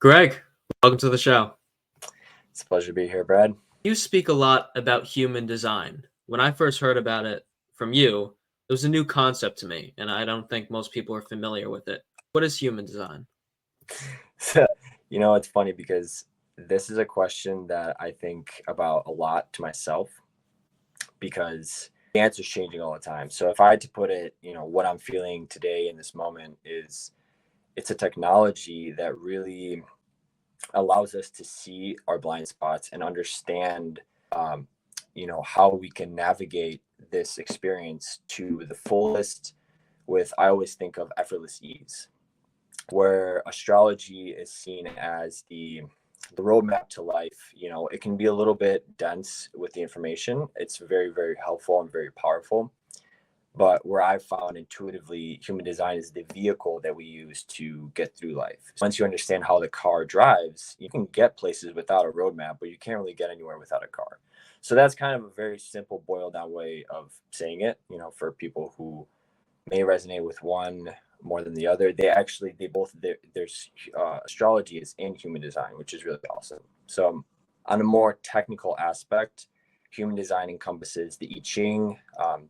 Greg, welcome to the show. It's a pleasure to be here, Brad. You speak a lot about human design. When I first heard about it from you, it was a new concept to me, and I don't think most people are familiar with it. What is human design? So, it's funny because this is a question that I think about a lot to myself because the answer is changing all the time. So if I had to put it, what I'm feeling today in this moment is it's a technology that really allows us to see our blind spots and understand, how we can navigate this experience to the fullest with, I always think of effortless ease, where astrology is seen as the roadmap to life. It can be a little bit dense with the information. It's very, very helpful and very powerful. But where I've found intuitively, human design is the vehicle that we use to get through life. Once you understand how the car drives, you can get places without a roadmap, but you can't really get anywhere without a car. So that's kind of a very simple boiled down way of saying it, for people who may resonate with one more than the other. They both, there's astrology is in human design, which is really awesome. So on a more technical aspect, human design encompasses the I Ching,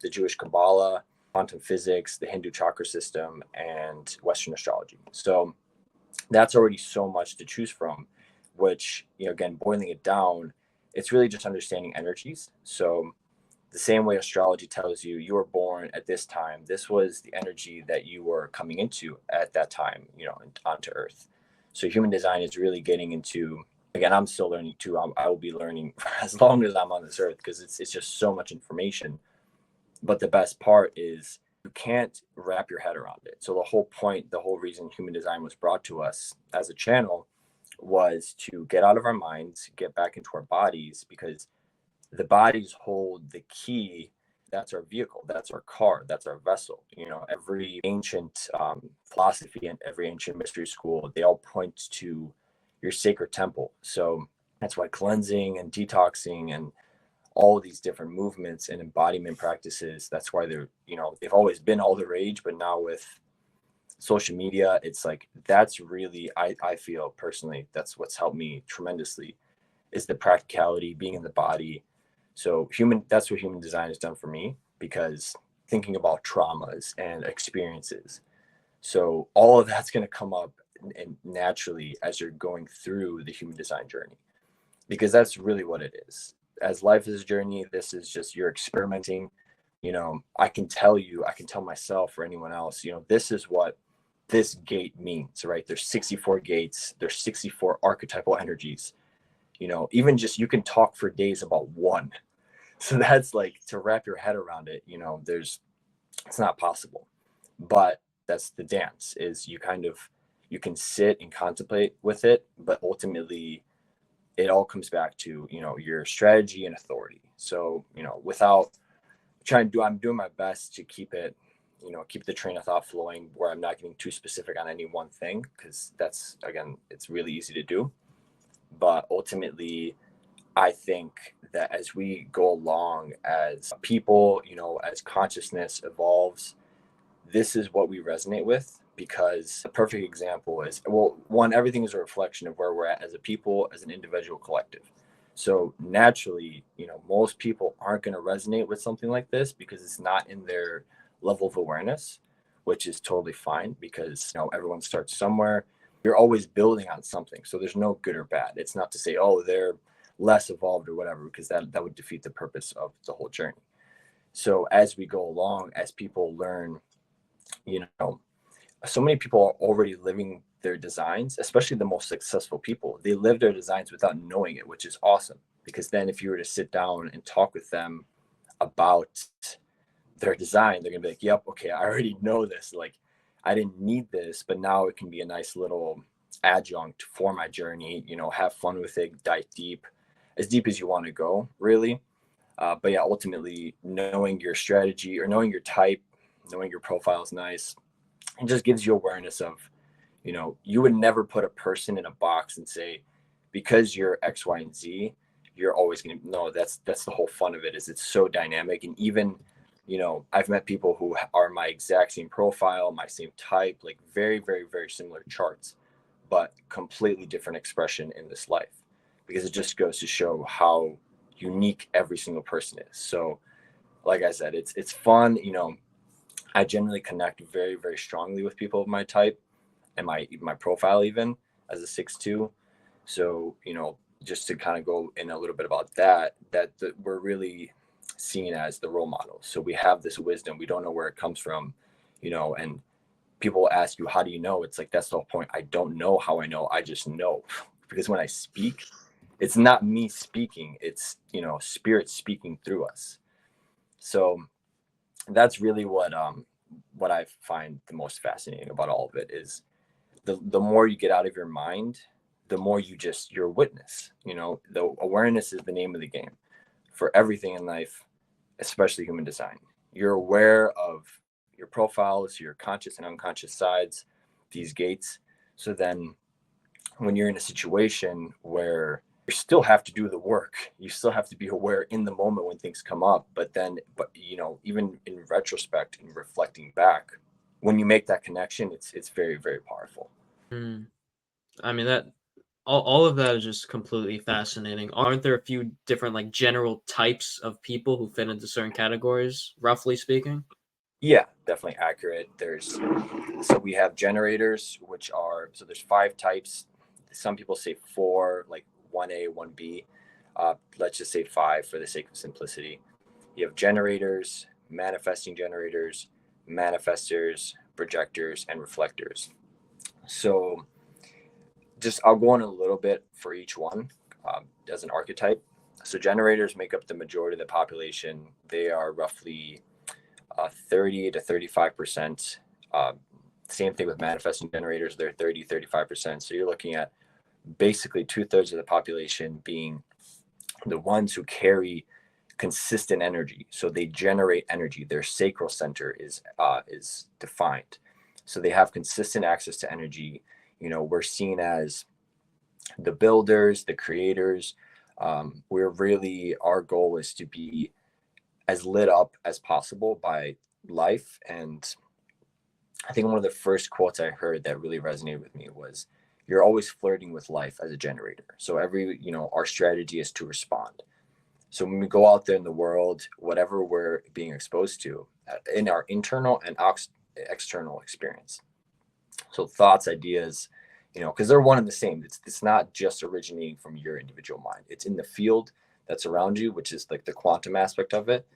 the Jewish Kabbalah, quantum physics, the Hindu chakra system, and Western astrology. So that's already so much to choose from, which, again, boiling it down, it's really just understanding energies. So the same way astrology tells you you were born at this time, this was the energy that you were coming into at that time, onto Earth. So human design is really getting into, again, I'm still learning too. I will be learning for as long as I'm on this earth because it's just so much information. But the best part is you can't wrap your head around it. So the whole point, the whole reason human design was brought to us as a channel was to get out of our minds, get back into our bodies, because the bodies hold the key. That's our vehicle, that's our car, that's our vessel. Every ancient philosophy and every ancient mystery school, they all point to your sacred temple. So that's why cleansing and detoxing and all these different movements and embodiment practices, that's why they've always been all the rage. But now with social media, it's like, that's really, I feel personally, that's what's helped me tremendously, is the practicality, being in the body. So that's what human design has done for me, because thinking about traumas and experiences. So all of that's going to come up and naturally as you're going through the human design journey, because that's really what it is. As life is a journey, this is just, you're experimenting. I can tell myself or anyone else, this is what this gate means, right? There's 64 gates, there's 64 archetypal energies. Even just, you can talk for days about one. So that's like, to wrap your head around it, it's not possible. But that's the dance, is you can sit and contemplate with it, but ultimately it all comes back to, your strategy and authority. So, without I'm doing my best to keep the train of thought flowing, where I'm not getting too specific on any one thing, because that's, again, it's really easy to do. But ultimately, I think that as we go along as people, as consciousness evolves, this is what we resonate with. Because a perfect example is, well, one, everything is a reflection of where we're at as a people, as an individual collective. So naturally, most people aren't going to resonate with something like this because it's not in their level of awareness, which is totally fine, because everyone starts somewhere. You're always building on something. So there's no good or bad. It's not to say, oh, they're less evolved or whatever, because that would defeat the purpose of the whole journey. So as we go along, as people learn, so many people are already living their designs, especially the most successful people. They live their designs without knowing it, which is awesome. Because then if you were to sit down and talk with them about their design, they're going to be like, yep, okay, I already know this. Like, I didn't need this, but now it can be a nice little adjunct for my journey. Have fun with it, dive deep as you want to go, really. But yeah, ultimately, knowing your strategy or knowing your type, knowing your profile is nice. It just gives you awareness of, you would never put a person in a box and say, because you're X, Y, and Z, you're always going to, no, that's the whole fun of it, is it's so dynamic. And even, I've met people who are my exact same profile, my same type, like very, very, very similar charts. but completely different expression in this life, because it just goes to show how unique every single person is. So like I said, it's fun. You know, I generally connect very, very strongly with people of my type and my profile, even as a 6'2". So, you know, just to kind of go in a little bit about that we're really seen as the role models. So we have this wisdom, we don't know where it comes from, you know, and people ask you, how do you know? It's like, that's the whole point. I don't know how I know, I just know. Because when I speak, it's not me speaking, it's, you know, spirit speaking through us. So that's really what I find the most fascinating about all of it is the more you get out of your mind, the more you're a witness. You know, the awareness is the name of the game for everything in life, especially human design. You're aware of your profiles, your conscious and unconscious sides, these gates. So then when you're in a situation where you still have to do the work, you still have to be aware in the moment when things come up, but you know, even in retrospect and reflecting back, when you make that connection, it's very, very powerful. Mm. I mean, that all of that is just completely fascinating. Aren't there a few different like general types of people who fit into certain categories, roughly speaking? Yeah, definitely accurate. So we have generators, which are, so there's 5 types. Some people say 4, like 1A, 1B. Let's just say 5 for the sake of simplicity. You have generators, manifesting generators, manifestors, projectors, and reflectors. So just I'll go on a little bit for each one as an archetype. So generators make up the majority of the population. They are roughly 30 to 35%. Same thing with manifesting generators. They're 30, 35%. So you're looking at basically 2/3 of the population being the ones who carry consistent energy. So they generate energy. Their sacral center is defined. So they have consistent access to energy. You know, we're seen as the builders, the creators. Our goal is to be as lit up as possible by life. And I think one of the first quotes I heard that really resonated with me was, you're always flirting with life as a generator. So our strategy is to respond. So when we go out there in the world, whatever we're being exposed to in our internal and external experience. So thoughts, ideas, you know, because they're one and the same. It's not just originating from your individual mind. It's in the field that's around you, which is like the quantum aspect of it.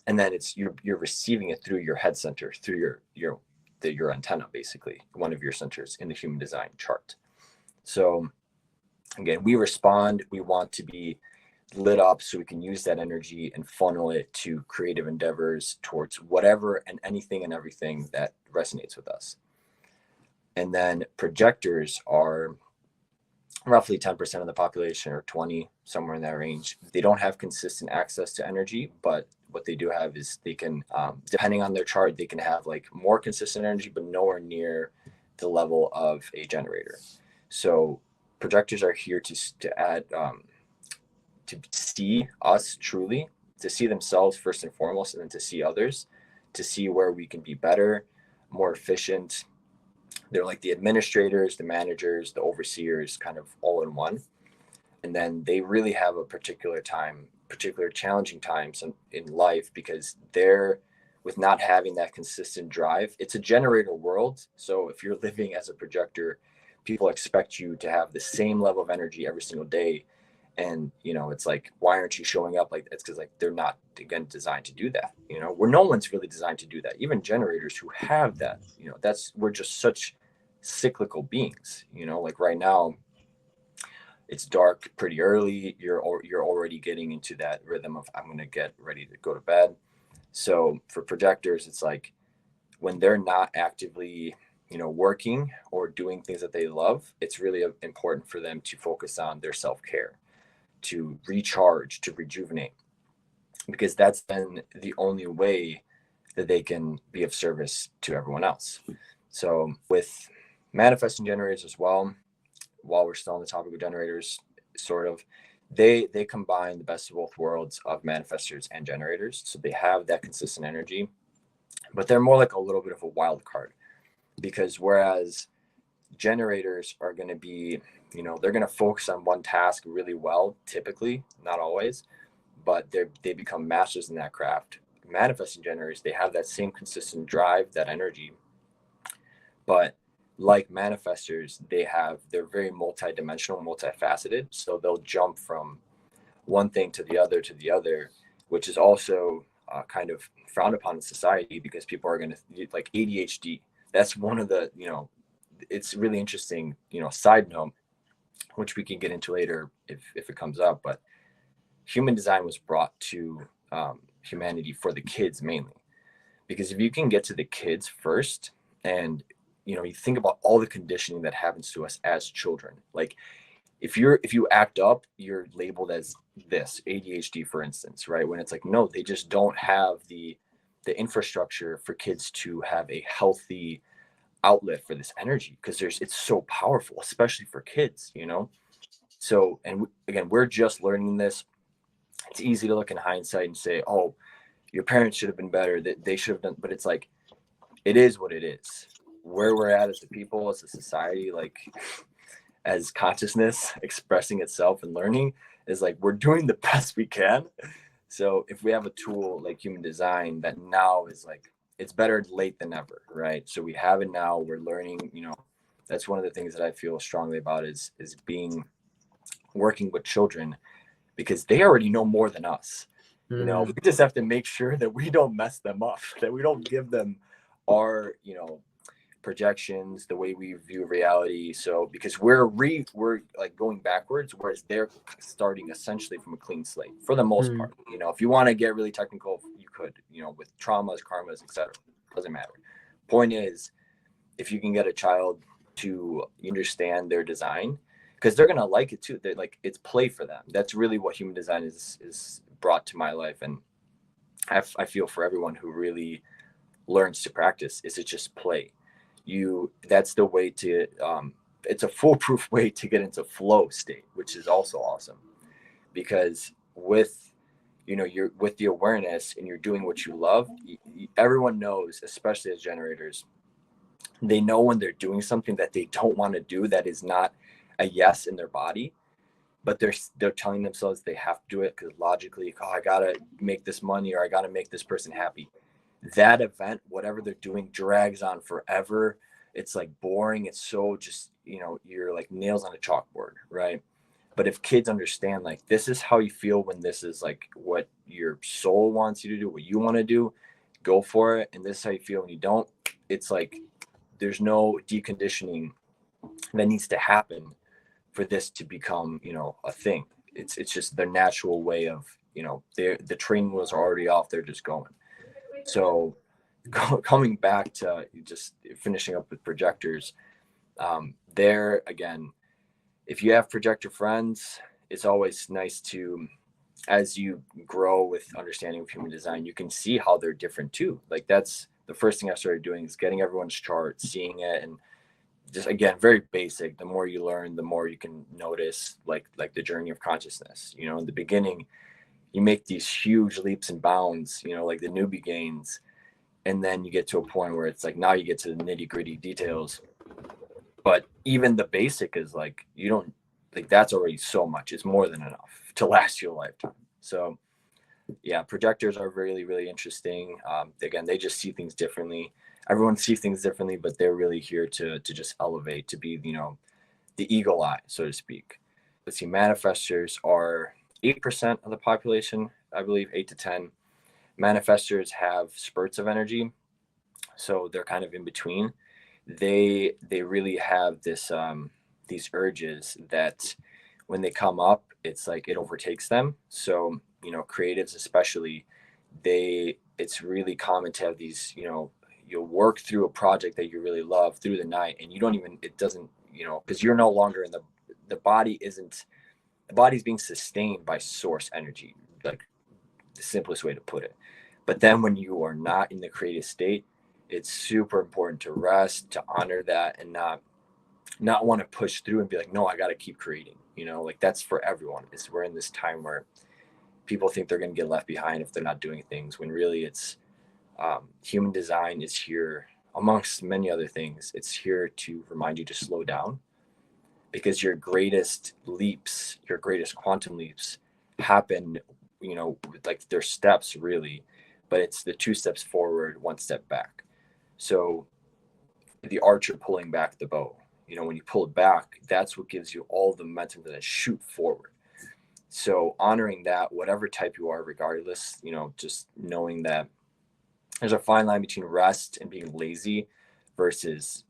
And then you're receiving it through your head center, through your antenna, basically, one of your centers in the human design chart. So again, we respond, we want to be lit up so we can use that energy and funnel it to creative endeavors towards whatever and anything and everything that resonates with us. And then projectors are roughly 10% of the population, or 20, somewhere in that range. They don't have consistent access to energy, but what they do have is they can, depending on their chart, they can have like more consistent energy, but nowhere near the level of a generator. So projectors are here to add, to see us truly, to see themselves first and foremost, and then to see others, to see where we can be better, more efficient. They're like the administrators, the managers, the overseers, kind of all in one. And then they really have a particular challenging times in life, because they're, with not having that consistent drive, it's a generator world. So if you're living as a projector, people expect you to have the same level of energy every single day. And, you know, it's like, why aren't you showing up? Like, it's because like they're not, again, designed to do that. You know, where no one's really designed to do that. Even generators who have that, you know, we're just such cyclical beings. You know, like right now, it's dark pretty early. You're already getting into that rhythm of, I'm going to get ready to go to bed. So for projectors, it's like when they're not actively, you know, working or doing things that they love, it's really important for them to focus on their self-care, to recharge, to rejuvenate, because that's then the only way that they can be of service to everyone else. So with manifesting generators as well, while we're still on the topic of generators, sort of, they combine the best of both worlds of manifestors and generators. So they have that consistent energy, but they're more like a little bit of a wild card, because whereas generators are going to be, they're going to focus on one task really well, typically, not always, but they become masters in that craft. Manifesting generators, they have that same consistent drive, that energy, but like manifestors, they're very multidimensional, multifaceted. So they'll jump from one thing to the other, which is also kind of frowned upon in society, because people are going to, like ADHD. That's one of the, it's really interesting, side note, which we can get into later if it comes up. But human design was brought to humanity for the kids mainly, because if you can get to the kids first, and you think about all the conditioning that happens to us as children, like if you act up, you're labeled as this ADHD, for instance, right? When it's like, no, they just don't have the infrastructure for kids to have a healthy outlet for this energy, because it's so powerful, especially for kids, So, and again, we're just learning this. It's easy to look in hindsight and say, oh, your parents should have been better, that they should have done, but it's like, it is what it is. Where we're at as a people, as a society, like as consciousness expressing itself and learning, is like, we're doing the best we can. So if we have a tool like human design that now is like, it's better late than never, right? So we have it now, we're learning, that's one of the things that I feel strongly about is working with children, because they already know more than us. We just have to make sure that we don't mess them up, that we don't give them our, projections, the way we view reality. So because we're like going backwards, whereas they're starting essentially from a clean slate for the most part. If you want to get really technical, you could, with traumas, karmas, etc. Doesn't matter. Point is, if you can get a child to understand their design, because they're gonna like it too. They're like, it's play for them. That's really what human design is brought to my life, and I feel for everyone who really learns to practice, is it's just play. That's the way to it's a foolproof way to get into flow state, which is also awesome, because with you're with the awareness and you're doing what you love, everyone knows, especially as generators, they know when they're doing something that they don't want to do, that is not a yes in their body, but they're telling themselves they have to do it because logically, oh, I gotta make this money, or I gotta make this person happy. That event, whatever they're doing, drags on forever. It's like boring. It's so just, you're like nails on a chalkboard, right? But if kids understand, like, this is how you feel when this is like what your soul wants you to do, what you want to do, go for it. And this is how you feel when you don't. It's like there's no deconditioning that needs to happen for this to become, a thing. It's just their natural way of, the train wheels are already off. They're just going. So coming back to just finishing up with projectors, there again, if you have projector friends, it's always nice to, as you grow with understanding of human design, you can see how they're different too. Like, that's the first thing I started doing, is getting everyone's chart, seeing it, and just, again, very basic. The more you learn, the more you can notice like the journey of consciousness. In the beginning, you make these huge leaps and bounds, like the newbie gains. And then you get to a point where it's like, now you get to the nitty gritty details. But even the basic is like, you don't, like, that's already so much. It's more than enough to last you a lifetime. So yeah, projectors are really, really interesting. Again, they just see things differently. Everyone sees things differently, but they're really here to just elevate, to be, the eagle eye, so to speak. Let's see, manifestors are 8% of the population, I believe, 8 to 10. Manifestors have spurts of energy, so they're kind of in between. They really have this these urges that when they come up, it's like it overtakes them. So creatives especially, it's really common to have these, you'll work through a project that you really love through the night, and it doesn't, because you're no longer in the body's being sustained by source energy, like the simplest way to put it. But then when you are not in the creative state, it's super important to rest, to honor that, and not want to push through and be like, no, I got to keep creating. Like, that's for everyone. We're in this time where people think they're going to get left behind if they're not doing things, when really it's human design is here amongst many other things, it's here to remind you to slow down, because your greatest leaps, your greatest quantum leaps happen, like they're steps really, but it's the 2 steps forward, 1 step back. So the archer pulling back the bow, when you pull it back, that's what gives you all the momentum to then shoot forward. So honoring that, whatever type you are, regardless, just knowing that there's a fine line between rest and being lazy versus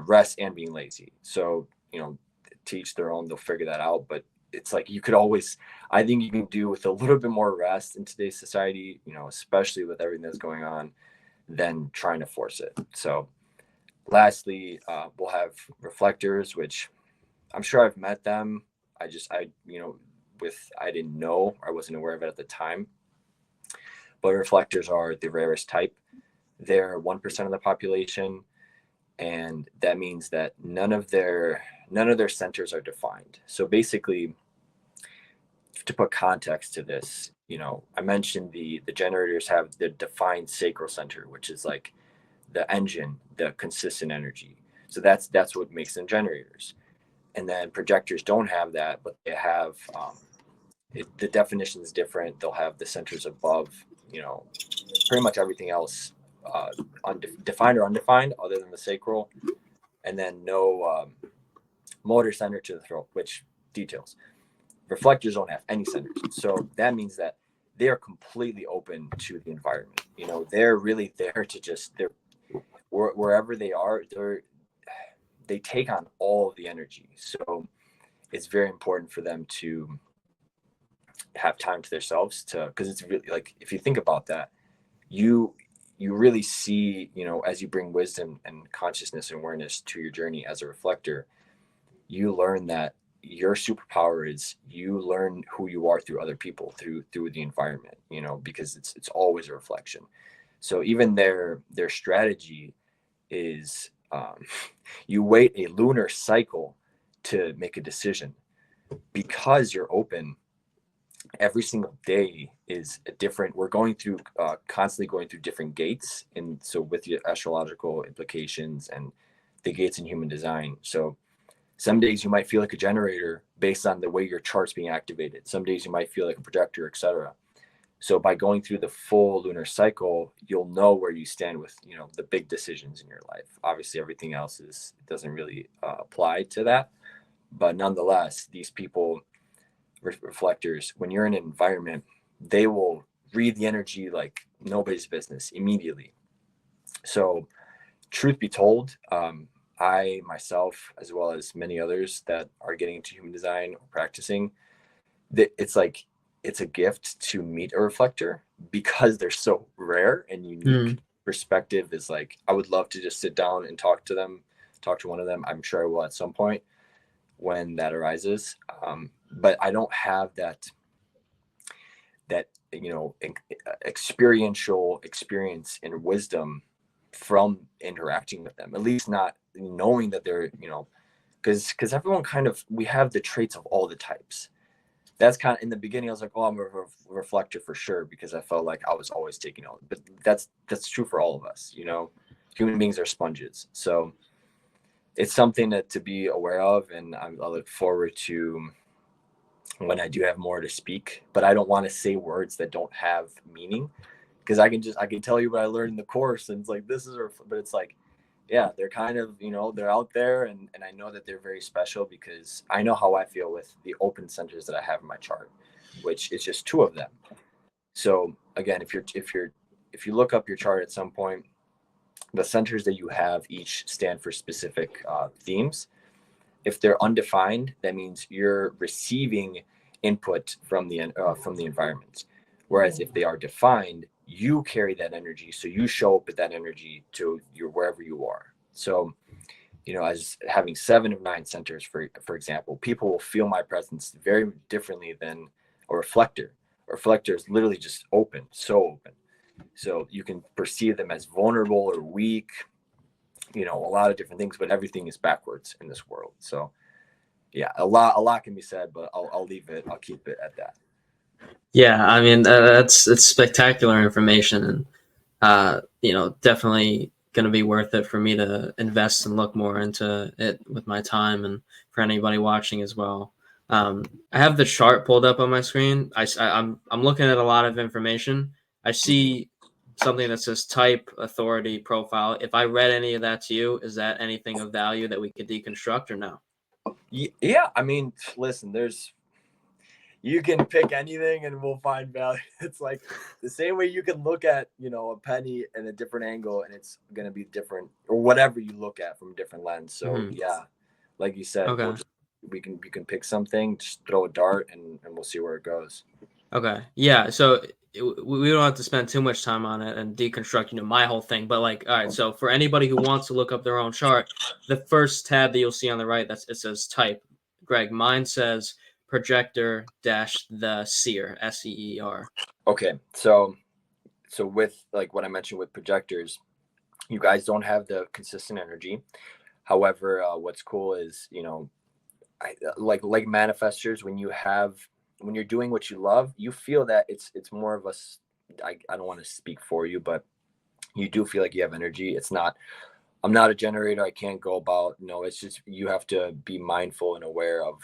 rest and being lazy. So, to each their own, they'll figure that out. But it's like, I think you can do with a little bit more rest in today's society, especially with everything that's going on, than trying to force it. So lastly, we'll have reflectors, which I'm sure I've met them. I didn't know, I wasn't aware of it at the time. But reflectors are the rarest type. They're 1% of the population, and that means that none of their centers are defined. So basically, to put context to this, I mentioned the generators have the defined sacral center, which is like the engine, the consistent energy. So that's what makes them generators. And then projectors don't have that, but they have the definition is different. They'll have the centers above, pretty much everything else, defined or undefined, other than the sacral, and then no motor center to the throat, which details. Reflectors don't have any centers, so that means that they are completely open to the environment. They're really there to just wherever they are, they take on all of the energy. So it's very important for them to have time to themselves, because it's really like, if you think about that, you really see, as you bring wisdom and consciousness and awareness to your journey as a reflector, you learn that your superpower is you learn who you are through other people, through the environment, because it's always a reflection. So even their strategy is, you wait a lunar cycle to make a decision, because you're open. Every single day is a different, we're going through constantly going through different gates, and so with the astrological implications and the gates in human design. So some days you might feel like a generator based on the way your chart's being activated. Some days you might feel like a projector, etc. So by going through the full lunar cycle, you'll know where you stand with, the big decisions in your life. Obviously, everything else doesn't really apply to that. But nonetheless, these people, reflectors, when you're in an environment, they will read the energy like nobody's business immediately. So truth be told, I myself, as well as many others that are getting into human design or practicing, that it's a gift to meet a reflector, because they're so rare and unique. Perspective is like, I would love to just sit down and talk to one of them. I'm sure I will at some point when that arises. But I don't have that experiential experience and wisdom from interacting with them, at least not knowing that they're, because everyone we have the traits of all the types. That's kind of, in the beginning, I was like, oh, I'm a reflector for sure, because I felt like I was always taking all, but that's true for all of us. Human beings are sponges. So it's something to be aware of, and I look forward to when I do have more to speak. But I don't want to say words that don't have meaning, because I can tell you what I learned in the course, and it's like, but it's like, yeah, they're kind of, they're out there, and I know that they're very special, because I know how I feel with the open centers that I have in my chart, which is just 2 of them. So again, if you look up your chart at some point, the centers that you have each stand for specific themes. If they're undefined, that means you're receiving input from the environment. Whereas if they are defined, you carry that energy, so you show up with that energy to wherever you are. So, as having 7 of 9 centers, for example, people will feel my presence very differently than a reflector. A reflector is literally just open, so open. So you can perceive them as vulnerable or weak, a lot of different things, but everything is backwards in this world. So yeah, a lot can be said, but I'll leave it. I'll keep it at that. Yeah, I mean, it's spectacular information, and definitely going to be worth it for me to invest and look more into it with my time, and for anybody watching as well. I have the chart pulled up on my screen. I'm looking at a lot of information. I see something that says type, authority, profile. If I read any of that to you, is that anything of value that we could deconstruct or no? Yeah, I mean, listen, you can pick anything and we'll find value. It's like the same way you can look at, a penny in a different angle and it's going to be different, or whatever you look at from a different lens. So yeah, like you said, Okay. you can pick something, just throw a dart and we'll see where it goes. Okay. Yeah. So we don't have to spend too much time on it and deconstruct, my whole thing. But like, all right. So for anybody who wants to look up their own chart, the first tab that you'll see on the right, it says type. Greg, mine says projector dash the seer, SEER. Okay. So with like what I mentioned with projectors, you guys don't have the consistent energy. However, what's cool is, like manifestors, when you're doing what you love, you feel that it's more of I don't want to speak for you, but you do feel like you have energy. I'm not a generator. I can't go about, no, it's just, you have to be mindful and aware of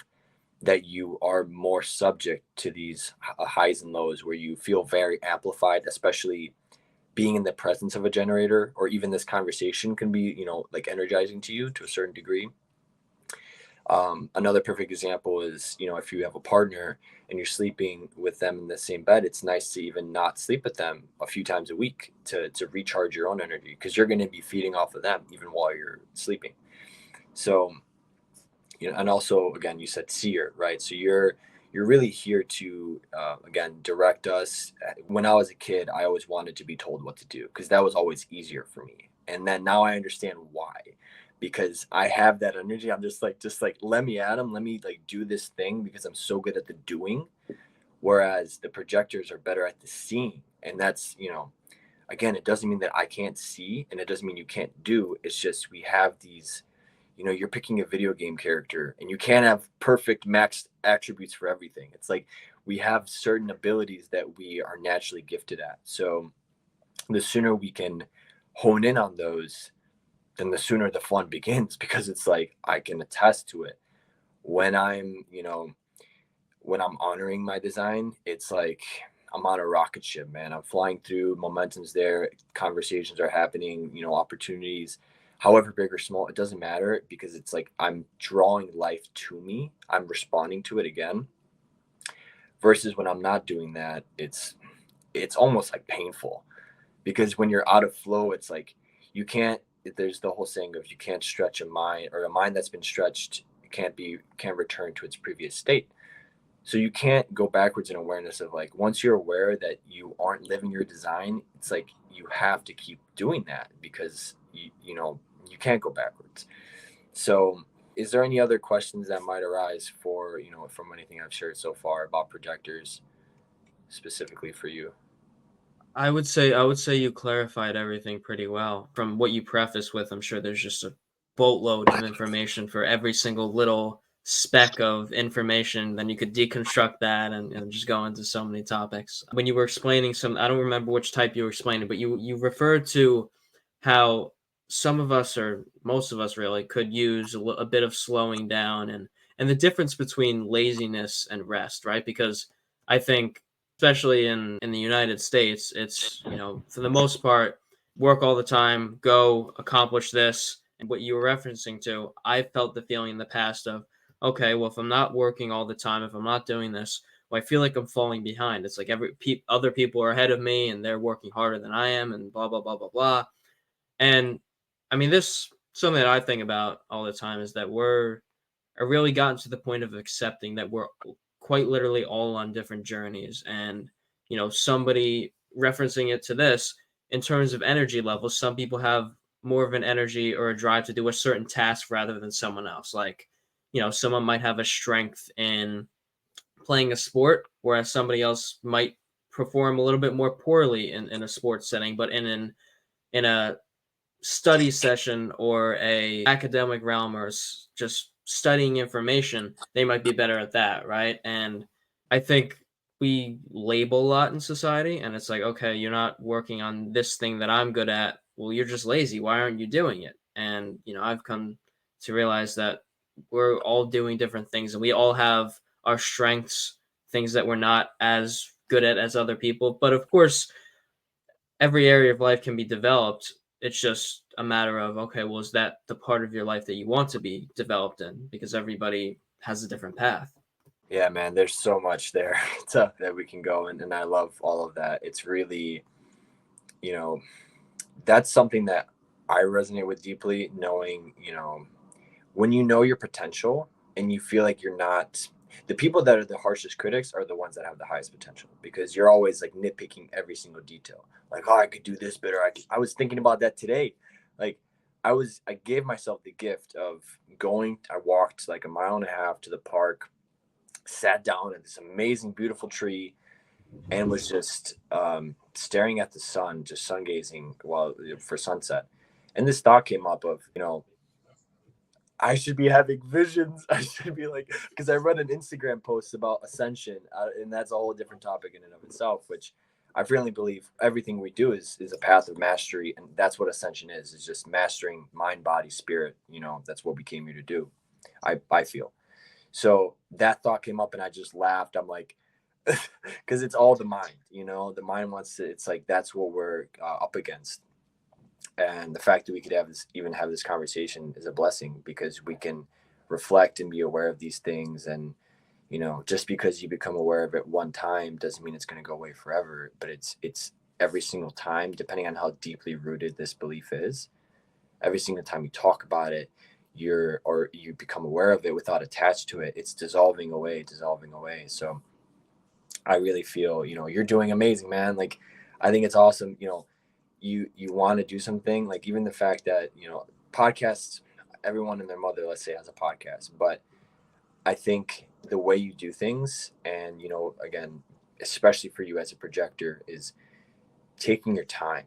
that you are more subject to these highs and lows where you feel very amplified, especially being in the presence of a generator, or even this conversation can be, like energizing to you to a certain degree. Another perfect example is, if you have a partner and you're sleeping with them in the same bed, it's nice to even not sleep with them a few times a week to recharge your own energy, because you're going to be feeding off of them even while you're sleeping. So, and also, again, you said seer, right? So you're really here to, again, direct us. When I was a kid, I always wanted to be told what to do because that was always easier for me. And then now I understand why, because I have that energy. I'm just like, let me at them. Let me like do this thing because I'm so good at the doing. Whereas the projectors are better at the seeing. And that's, again, it doesn't mean that I can't see and it doesn't mean you can't do. It's just, we have these, you're picking a video game character and you can't have perfect max attributes for everything. It's like we have certain abilities that we are naturally gifted at. So the sooner we can hone in on those, then the sooner the fun begins, because it's like, I can attest to it when when I'm honoring my design. It's like I'm on a rocket ship, man. I'm flying through, momentum's there, conversations are happening, opportunities, however big or small, it doesn't matter, because it's like I'm drawing life to me. I'm responding to it again. Versus when I'm not doing that, it's almost like painful, because when you're out of flow, it's like you can't, there's the whole saying of you can't stretch a mind, or a mind that's been stretched can't return to its previous state. So you can't go backwards in awareness of, like, once you're aware that you aren't living your design, it's like you have to keep doing that, because you can't go backwards. So is there any other questions that might arise for, from anything I've shared so far about projectors specifically for you? I would say you clarified everything pretty well. From what you preface with, I'm sure there's just a boatload of information for every single little speck of information. Then you could deconstruct that and just go into so many topics. When you were explaining I don't remember which type you were explaining, but you referred to how some of us, or most of us really, could use a bit of slowing down, and the difference between laziness and rest, right? Because I think, especially in the United States, it's, for the most part, work all the time, go accomplish this. And what you were referencing to, I felt the feeling in the past of, okay, well, if I'm not working all the time, if I'm not doing this, well, I feel like I'm falling behind. It's like other people are ahead of me and they're working harder than I am, and blah blah blah blah blah. And I mean, this something that I think about all the time is that I really gotten to the point of accepting that we're quite literally all on different journeys. And, somebody referencing it to this in terms of energy levels, some people have more of an energy or a drive to do a certain task rather than someone else. Like, someone might have a strength in playing a sport, whereas somebody else might perform a little bit more poorly in a sports setting, but in a study session or a academic realm, or just studying information, they might be better at that, right? And I think we label a lot in society, and it's like, okay, you're not working on this thing that I'm good at, well, you're just lazy. Why aren't you doing it? And, I've come to realize that we're all doing different things, and we all have our strengths, things that we're not as good at as other people. But of course, every area of life can be developed. It's just a matter of, okay, well, is that the part of your life that you want to be developed in? Because everybody has a different path. Yeah, man, there's so much there that we can go, and I love all of that. It's really, that's something that I resonate with deeply, knowing, when you know your potential and you feel like you're not, the people that are the harshest critics are the ones that have the highest potential, because you're always like nitpicking every single detail. Like, oh, I could do this better. I was thinking about that today. Like, I gave myself the gift of I walked like a mile and a half to the park, sat down at this amazing, beautiful tree, and was just staring at the sun, just sun gazing for sunset. And this thought came up of, I should be having visions. I should be like, because I read an Instagram post about ascension, and that's a whole different topic in and of itself, which I firmly believe everything we do is a path of mastery. And that's what ascension is just mastering mind, body, spirit. That's what we came here to do. I feel. So that thought came up and I just laughed. I'm like, because it's all the mind, the mind wants to, it's like, that's what we're up against. And the fact that we could have this conversation is a blessing, because we can reflect and be aware of these things. And, just because you become aware of it one time doesn't mean it's going to go away forever, but it's every single time, depending on how deeply rooted this belief is, every single time you talk about it, you become aware of it without attached to it, it's dissolving away. So I really feel, you're doing amazing, man. Like, I think it's awesome. You want to do something, like even the fact that, podcasts, everyone and their mother, let's say, has a podcast, but I think the way you do things, and, again, especially for you as a projector, is taking your time,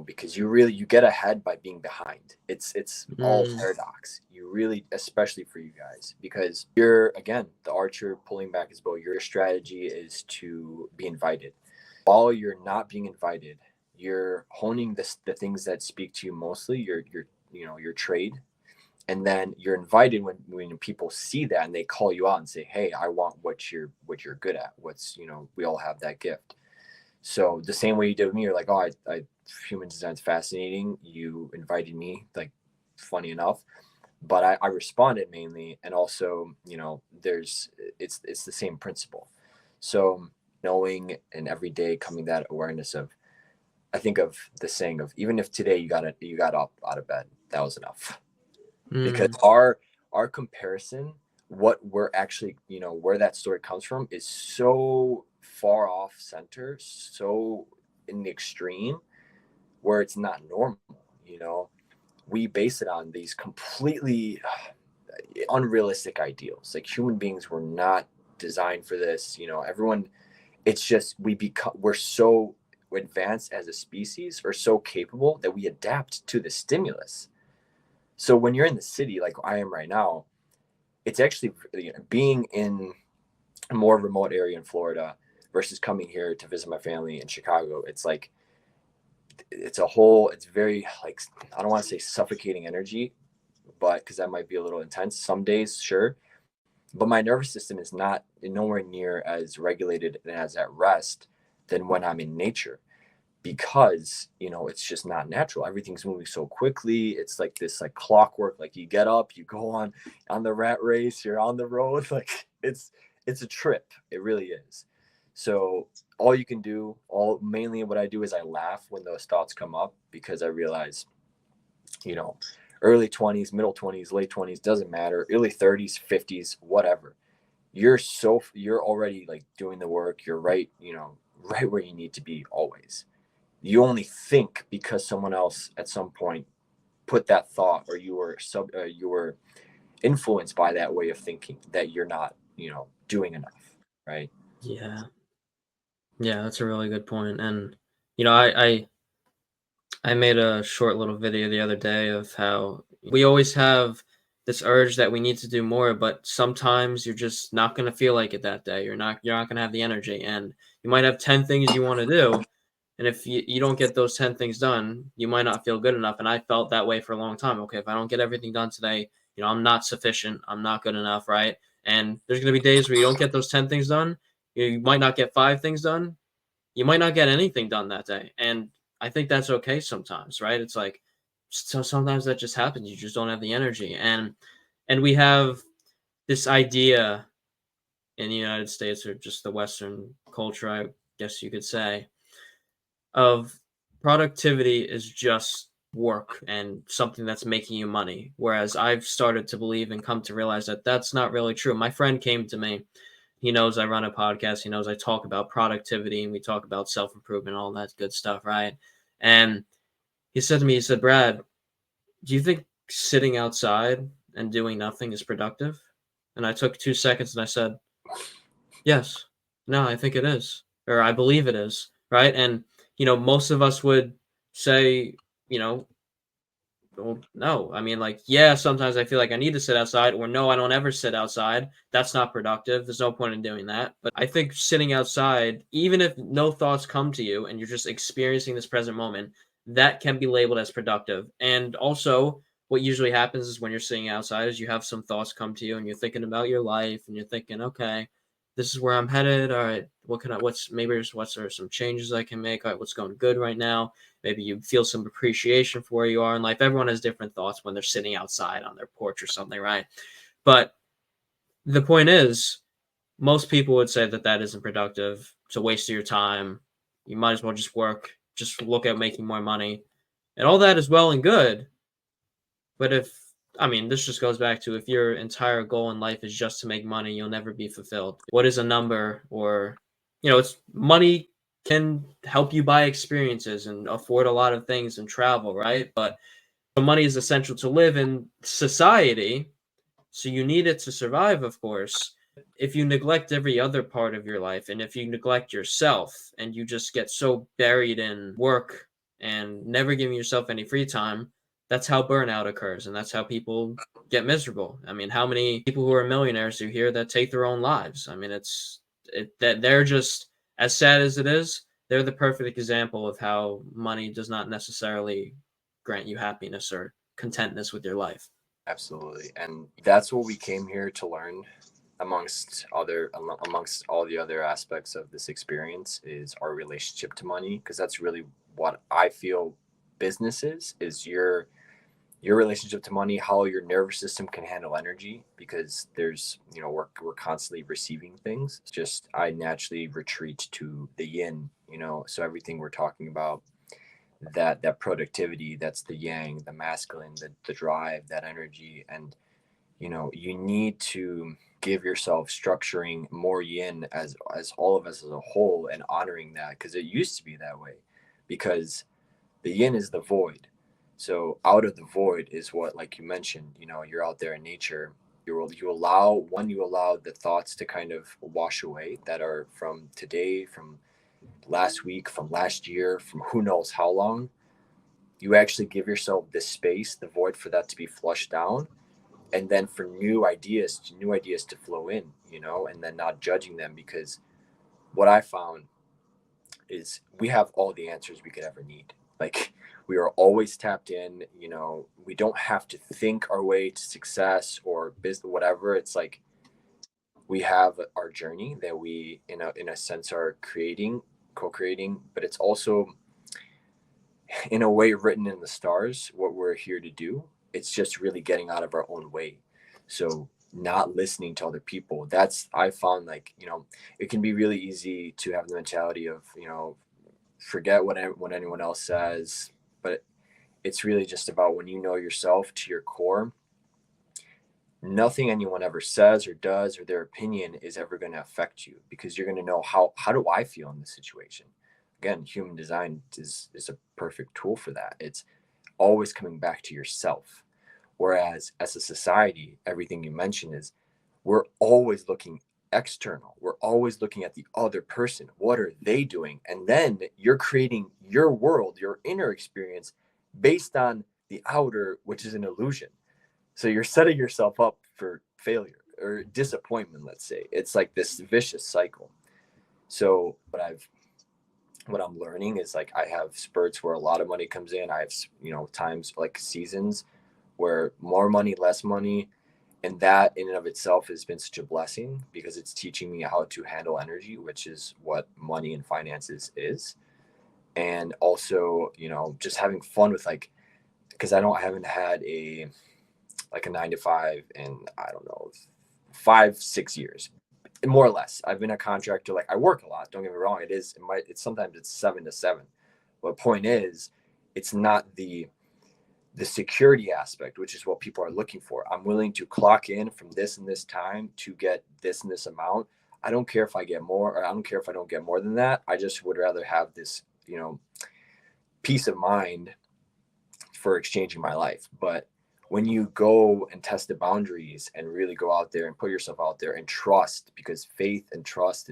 because you get ahead by being behind. It's all paradox. You really, especially for you guys, because you're, again, the archer pulling back his bow, your strategy is to be invited. While you're not being invited, you're honing the things that speak to you mostly, your trade. And then you're invited when people see that and they call you out and say, hey, I want what you're good at. We all have that gift. So the same way you did with me, you're like, oh, I human design's fascinating. You invited me, like, funny enough, but I responded mainly. And also, it's the same principle. So knowing, and every day coming that awareness of, I think of the saying of, even if today you got up out of bed, that was enough. Because our comparison, what we're actually, where that story comes from, is so far off center, so in the extreme, where it's not normal. We base it on these completely unrealistic ideals. Like, human beings were not designed for this. Everyone, it's just we're so advanced as a species, or so capable, that we adapt to the stimulus. So when you're in the city, like I am right now, it's actually, being in a more remote area in Florida versus coming here to visit my family in Chicago. It's like, it's very, like, I don't want to say suffocating energy, but because that might be a little intense some days, sure. But my nervous system is nowhere near as regulated and as at rest than when I'm in nature, because it's just not natural. Everything's moving so quickly. It's like this, like, clockwork. Like, you get up, you go on the rat race, you're on the road. Like, it's a trip. It really is. So all you can do, mainly what I do, is I laugh when those thoughts come up, because I realize, early 20s, middle 20s, late 20s, doesn't matter, early 30s, 50s, whatever, you're already, like, doing the work. You're right, right where you need to be always. You only think because someone else at some point put that thought, or you were influenced by that way of thinking, that you're not, doing enough, right? Yeah. Yeah, that's a really good point. And, I made a short little video the other day of how we always have this urge that we need to do more, but sometimes you're just not going to feel like it that day. You're not going to have the energy, and you might have 10 things you want to do, And if you don't get those 10 things done, you might not feel good enough. And I felt that way for a long time. Okay, if I don't get everything done today, I'm not sufficient. I'm not good enough, right? And there's going to be days where you don't get those 10 things done. You might not get 5 things done. You might not get anything done that day. And I think that's okay sometimes, right? It's like, so sometimes that just happens. You just don't have the energy. And we have this idea in the United States, or just the Western culture, I guess you could say, of productivity is just work and something that's making you money. Whereas I've started to believe and come to realize that that's not really true. My friend came to me. He knows I run a podcast. He knows I talk about productivity and we talk about self improvement, all that good stuff, right? And he said to me, he said, Brad, do you think sitting outside and doing nothing is productive? And I took 2 seconds and I said, yes. No, I think it is, or I believe it is, right? And most of us would say, you know, well, no. I mean, like, yeah, sometimes I feel like I need to sit outside, or no, I don't ever sit outside. That's not productive. There's no point in doing that. But I think sitting outside, even if no thoughts come to you and you're just experiencing this present moment, that can be labeled as productive. And also, what usually happens is when you're sitting outside is you have some thoughts come to you and you're thinking about your life and you're thinking, okay, this is where I'm headed. All right, what's there some changes I can make? All right, what's going good right now? Maybe you feel some appreciation for where you are in life. Everyone has different thoughts when they're sitting outside on their porch or something, right? But the point is, most people would say that that isn't productive. It's a waste of your time. You might as well just work, just look at making more money. And all that is well and good. But this just goes back to, if your entire goal in life is just to make money, you'll never be fulfilled. What is a number? Or, it's money can help you buy experiences and afford a lot of things and travel, right? But money is essential to live in society. So you need it to survive, of course. If you neglect every other part of your life, and if you neglect yourself and you just get so buried in work and never giving yourself any free time, that's how burnout occurs and that's how people get miserable. I mean, how many people who are millionaires do you hear that take their own lives? I mean, that they're just, as sad as it is, they're the perfect example of how money does not necessarily grant you happiness or contentness with your life. Absolutely. And that's what we came here to learn, amongst all the other aspects of this experience, is our relationship to money, because that's really what I feel business is your relationship to money, how your nervous system can handle energy, because there's, we're constantly receiving things. It's just, I naturally retreat to the yin, so everything we're talking about, that productivity, that's the yang, the masculine, the drive, that energy. And you need to give yourself structuring more yin, as all of us as a whole, and honoring that, because it used to be that way. Because the yin is the void. So out of the void is what, like you mentioned, you're out there in nature. You allow the thoughts to kind of wash away, that are from today, from last week, from last year, from who knows how long. You actually give yourself the space, the void, for that to be flushed down, and then for new ideas to flow in, and then not judging them. Because what I found is, we have all the answers we could ever need. Like, we are always tapped in. We don't have to think our way to success or business, whatever. It's like, we have our journey that we, in a sense, are co-creating, but it's also, in a way, written in the stars what we're here to do. It's just really getting out of our own way. So, not listening to other people. That's, I found, like, it can be really easy to have the mentality of, forget what anyone else says. But it's really just about, when you know yourself to your core, nothing anyone ever says or does, or their opinion, is ever going to affect you, because you're going to know, how do I feel in this situation. Again, human design is a perfect tool for that. It's always coming back to yourself. Whereas as a society, everything you mentioned is, we're always looking external. We're always looking at the other person. What are they doing? And then you're creating your world, your inner experience, based on the outer, which is an illusion. So you're setting yourself up for failure or disappointment, let's say. It's like this vicious cycle. So what I've what I'm learning is like I have spurts where a lot of money comes in. I have, times like seasons where more money, less money. And that in and of itself has been such a blessing because it's teaching me how to handle energy, which is what money and finances is. And also, just having fun with like, because I haven't had a 9 to 5 in, I don't know, 5-6 years, more or less. I've been a contractor. Like I work a lot. Don't get me wrong. It's sometimes it's 7 to 7. But point is, it's not the security aspect, which is what people are looking for. I'm willing to clock in from this and this time to get this and this amount. I don't care if I get more, or I don't care if I don't get more than that. I just would rather have this, peace of mind for exchanging my life. But when you go and test the boundaries and really go out there and put yourself out there and trust, because faith and trust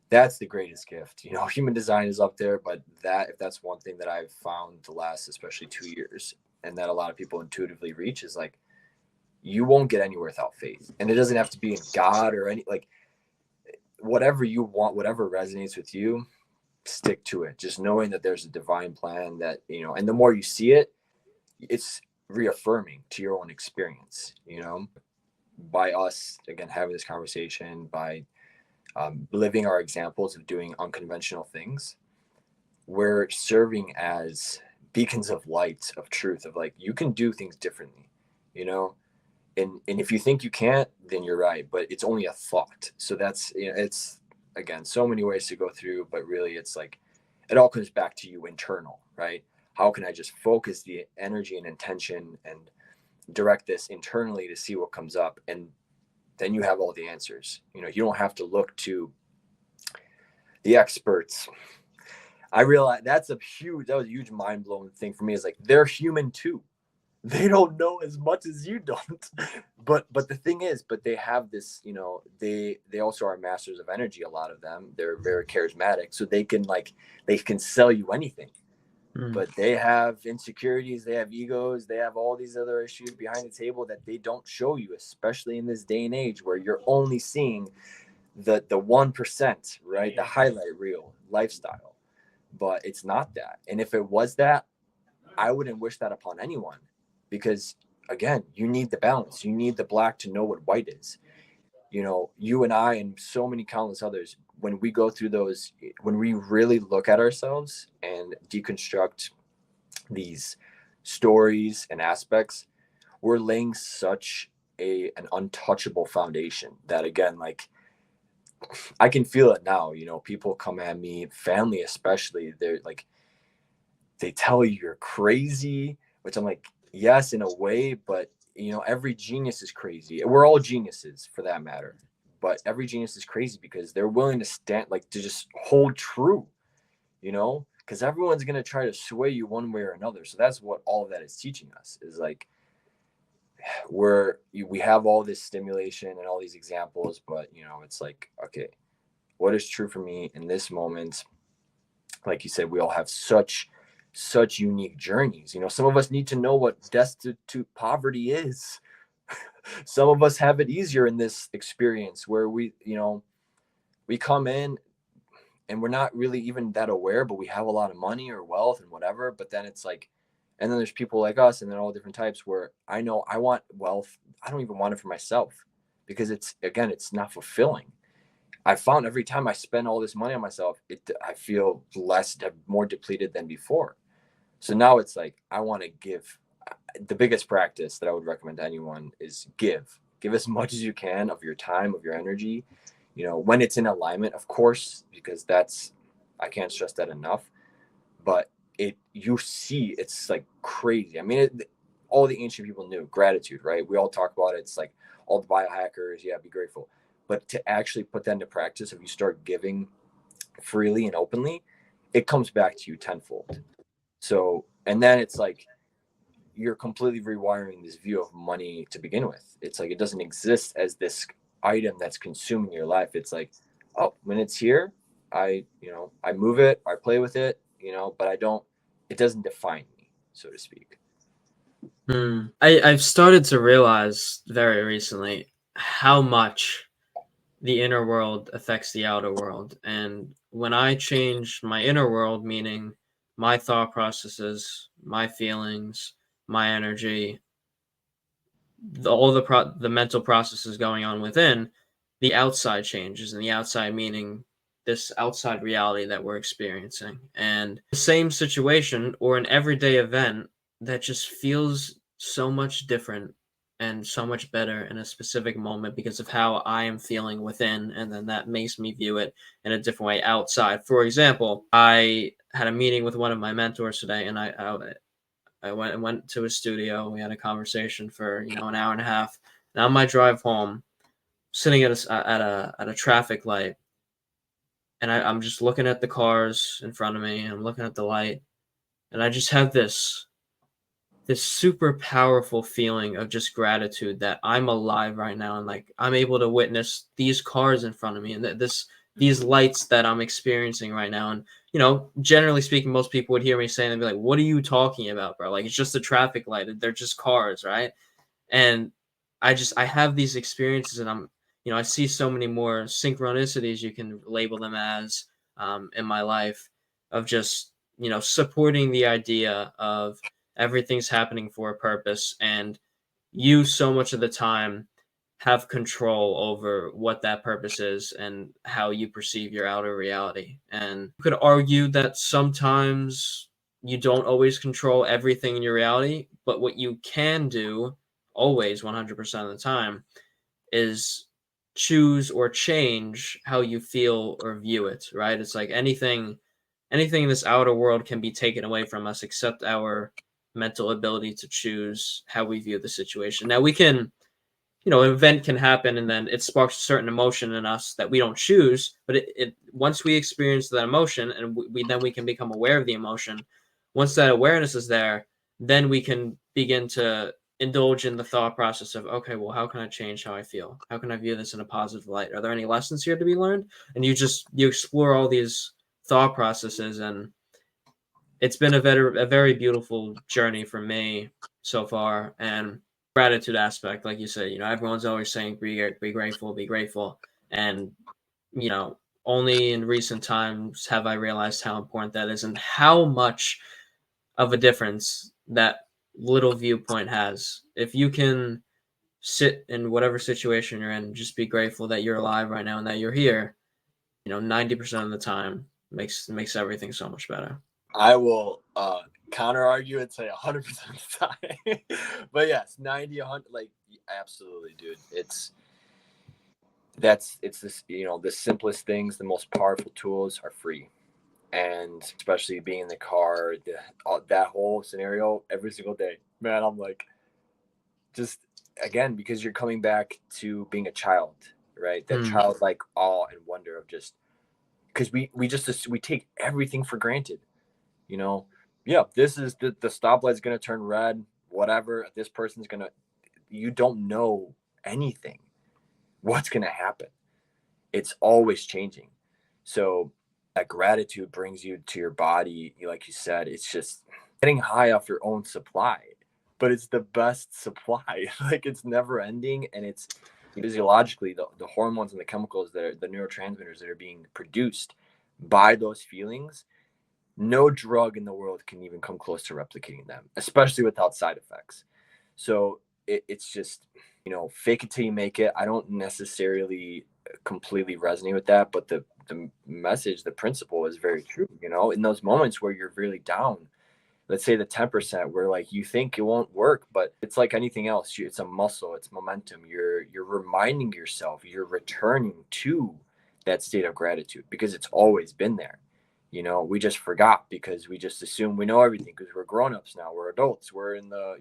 that's the greatest gift. Human design is up there, but if that's one thing that I've found the last, especially 2 years, and that a lot of people intuitively reach, is like, you won't get anywhere without faith. And it doesn't have to be in God or any, like, whatever you want, whatever resonates with you, stick to it. Just knowing that there's a divine plan that, and the more you see it, it's reaffirming to your own experience, by us, again, having this conversation, by living our examples of doing unconventional things. We're serving as beacons of light, of truth, of like, you can do things differently, and if you think you can't, then you're right, but it's only a thought. So that's, it's, again, so many ways to go through, but really it's like, it all comes back to you internal, right? How can I just focus the energy and intention and direct this internally to see what comes up? And then you have all the answers. You don't have to look to the experts. I realize that was a huge mind-blowing thing for me, is like, they're human too. They don't know as much as you don't. But the thing is, they have this, they also are masters of energy. A lot of them, they're very charismatic, so they can sell you anything. But they have insecurities, they have egos, they have all these other issues behind the table that they don't show you, especially in this day and age where you're only seeing the 1%, right? The highlight reel lifestyle. But it's not that. And if it was that, I wouldn't wish that upon anyone, because again, you need the balance. You need the black to know what white is. You and I and so many countless others, when we go through those, when we really look at ourselves and deconstruct these stories and aspects, we're laying such an untouchable foundation that, again, like, I can feel it now. People come at me, family especially, they're like, they tell you you're crazy, which I'm like, yes, in a way, but every genius is crazy. We're all geniuses for that matter, but every genius is crazy because they're willing to stand, like, to just hold true, because everyone's going to try to sway you one way or another. So that's what all of that is teaching us, is like, we have all this stimulation and all these examples, but it's like, okay, what is true for me in this moment? Like you said, we all have such unique journeys. Some of us need to know what destitute poverty is. Some of us have it easier in this experience where we come in and we're not really even that aware, but we have a lot of money or wealth and whatever. But then it's like, and then there's people like us, and then all different types, where I know I want wealth. I don't even want it for myself, because it's not fulfilling. I found every time I spend all this money on myself, I feel more depleted than before. So now it's like, I want to give. The biggest practice that I would recommend to anyone is give as much as you can of your time, of your energy, when it's in alignment, of course, because I can't stress that enough. But it's like crazy. I mean, all the ancient people knew gratitude, right? We all talk about it. It's like all the biohackers, yeah, be grateful. But to actually put that into practice, if you start giving freely and openly, it comes back to you tenfold. So, and then it's like, you're completely rewiring this view of money to begin with. It's like, it doesn't exist as this item that's consuming your life. It's like, oh, when it's here, I move it, I play with it, but it doesn't define me, so to speak. I've started to realize very recently how much the inner world affects the outer world. And when I change my inner world, meaning my thought processes, my feelings, my energy, all the mental processes going on within, the outside changes, and the outside meaning this outside reality that we're experiencing. And the same situation or an everyday event that just feels so much different and so much better in a specific moment because of how I am feeling within, and then that makes me view it in a different way outside. For example, I had a meeting with one of my mentors today, and I went to his studio. We had a conversation for an hour and a half. Now on my drive home, sitting at a traffic light, and I'm just looking at the cars in front of me. And I'm looking at the light, and I just have this super powerful feeling of just gratitude that I'm alive right now, and like I'm able to witness these cars in front of me, and these lights that I'm experiencing right now. And generally speaking, most people would hear me saying, they'd be like, "What are you talking about, bro? Like, it's just a traffic light. They're just cars, right?" And I have these experiences, and I see so many more synchronicities, you can label them as, in my life, of just supporting the idea of everything's happening for a purpose, and you so much of the time have control over what that purpose is and how you perceive your outer reality. And you could argue that sometimes you don't always control everything in your reality, but what you can do always 100% of the time is choose or change how you feel or view it, right? It's like anything in this outer world can be taken away from us except our mental ability to choose how we view the situation. Now we can, an event can happen and then it sparks a certain emotion in us that we don't choose, but it once we experience that emotion, and we can become aware of the emotion. Once that awareness is there, then we can begin to indulge in the thought process of, okay, well, how can I change how I feel? How can I view this in a positive light? Are there any lessons here to be learned? And you explore all these thought processes, and it's been a very beautiful journey for me so far. And gratitude aspect, like you said, everyone's always saying be grateful, be grateful. And you know only in recent times have I realized how important that is, and how much of a difference that little viewpoint has. If you can sit in whatever situation you're in, just be grateful that you're alive right now and that you're here, 90% of the time makes everything so much better. I will counter argue and say 100% of the time. But yes, 90, 100, like, absolutely, dude. It's this, the simplest things, the most powerful tools are free. And especially being in the car, that whole scenario every single day, man, I'm like, just again, because you're coming back to being a child, right? That childlike awe and wonder of just, because we take everything for granted. Yeah, this is the stoplight's going to turn red, whatever. This person's going to, you don't know anything. What's going to happen? It's always changing. So that gratitude brings you to your body. Like you said, it's just getting high off your own supply, but it's the best supply. Like, it's never ending. And it's physiologically the hormones and the chemicals the neurotransmitters that are being produced by those feelings. No drug in the world can even come close to replicating them, especially without side effects. So it's just, fake it till you make it. I don't necessarily completely resonate with that, but the message, the principle is very true. In those moments where you're really down, let's say the 10%, where like you think it won't work, but it's like anything else. It's a muscle, it's momentum. You're reminding yourself, you're returning to that state of gratitude because it's always been there. We just forgot because we just assume we know everything because we're grown-ups now. We're adults. We're in the,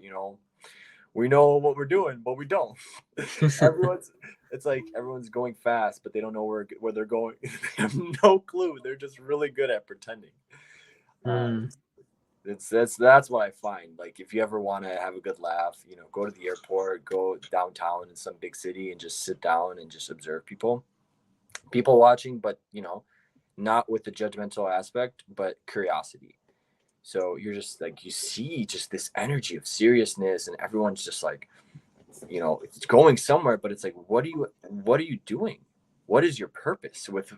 we know what we're doing, but we don't. It's like everyone's going fast, but they don't know where they're going. They have no clue. They're just really good at pretending. That's what I find. Like, if you ever want to have a good laugh, go to the airport, go downtown in some big city and just sit down and just observe people watching, but not with the judgmental aspect, but curiosity. So you're just like, you see just this energy of seriousness, and everyone's just like, it's going somewhere, but it's like, what are you doing? what is your purpose with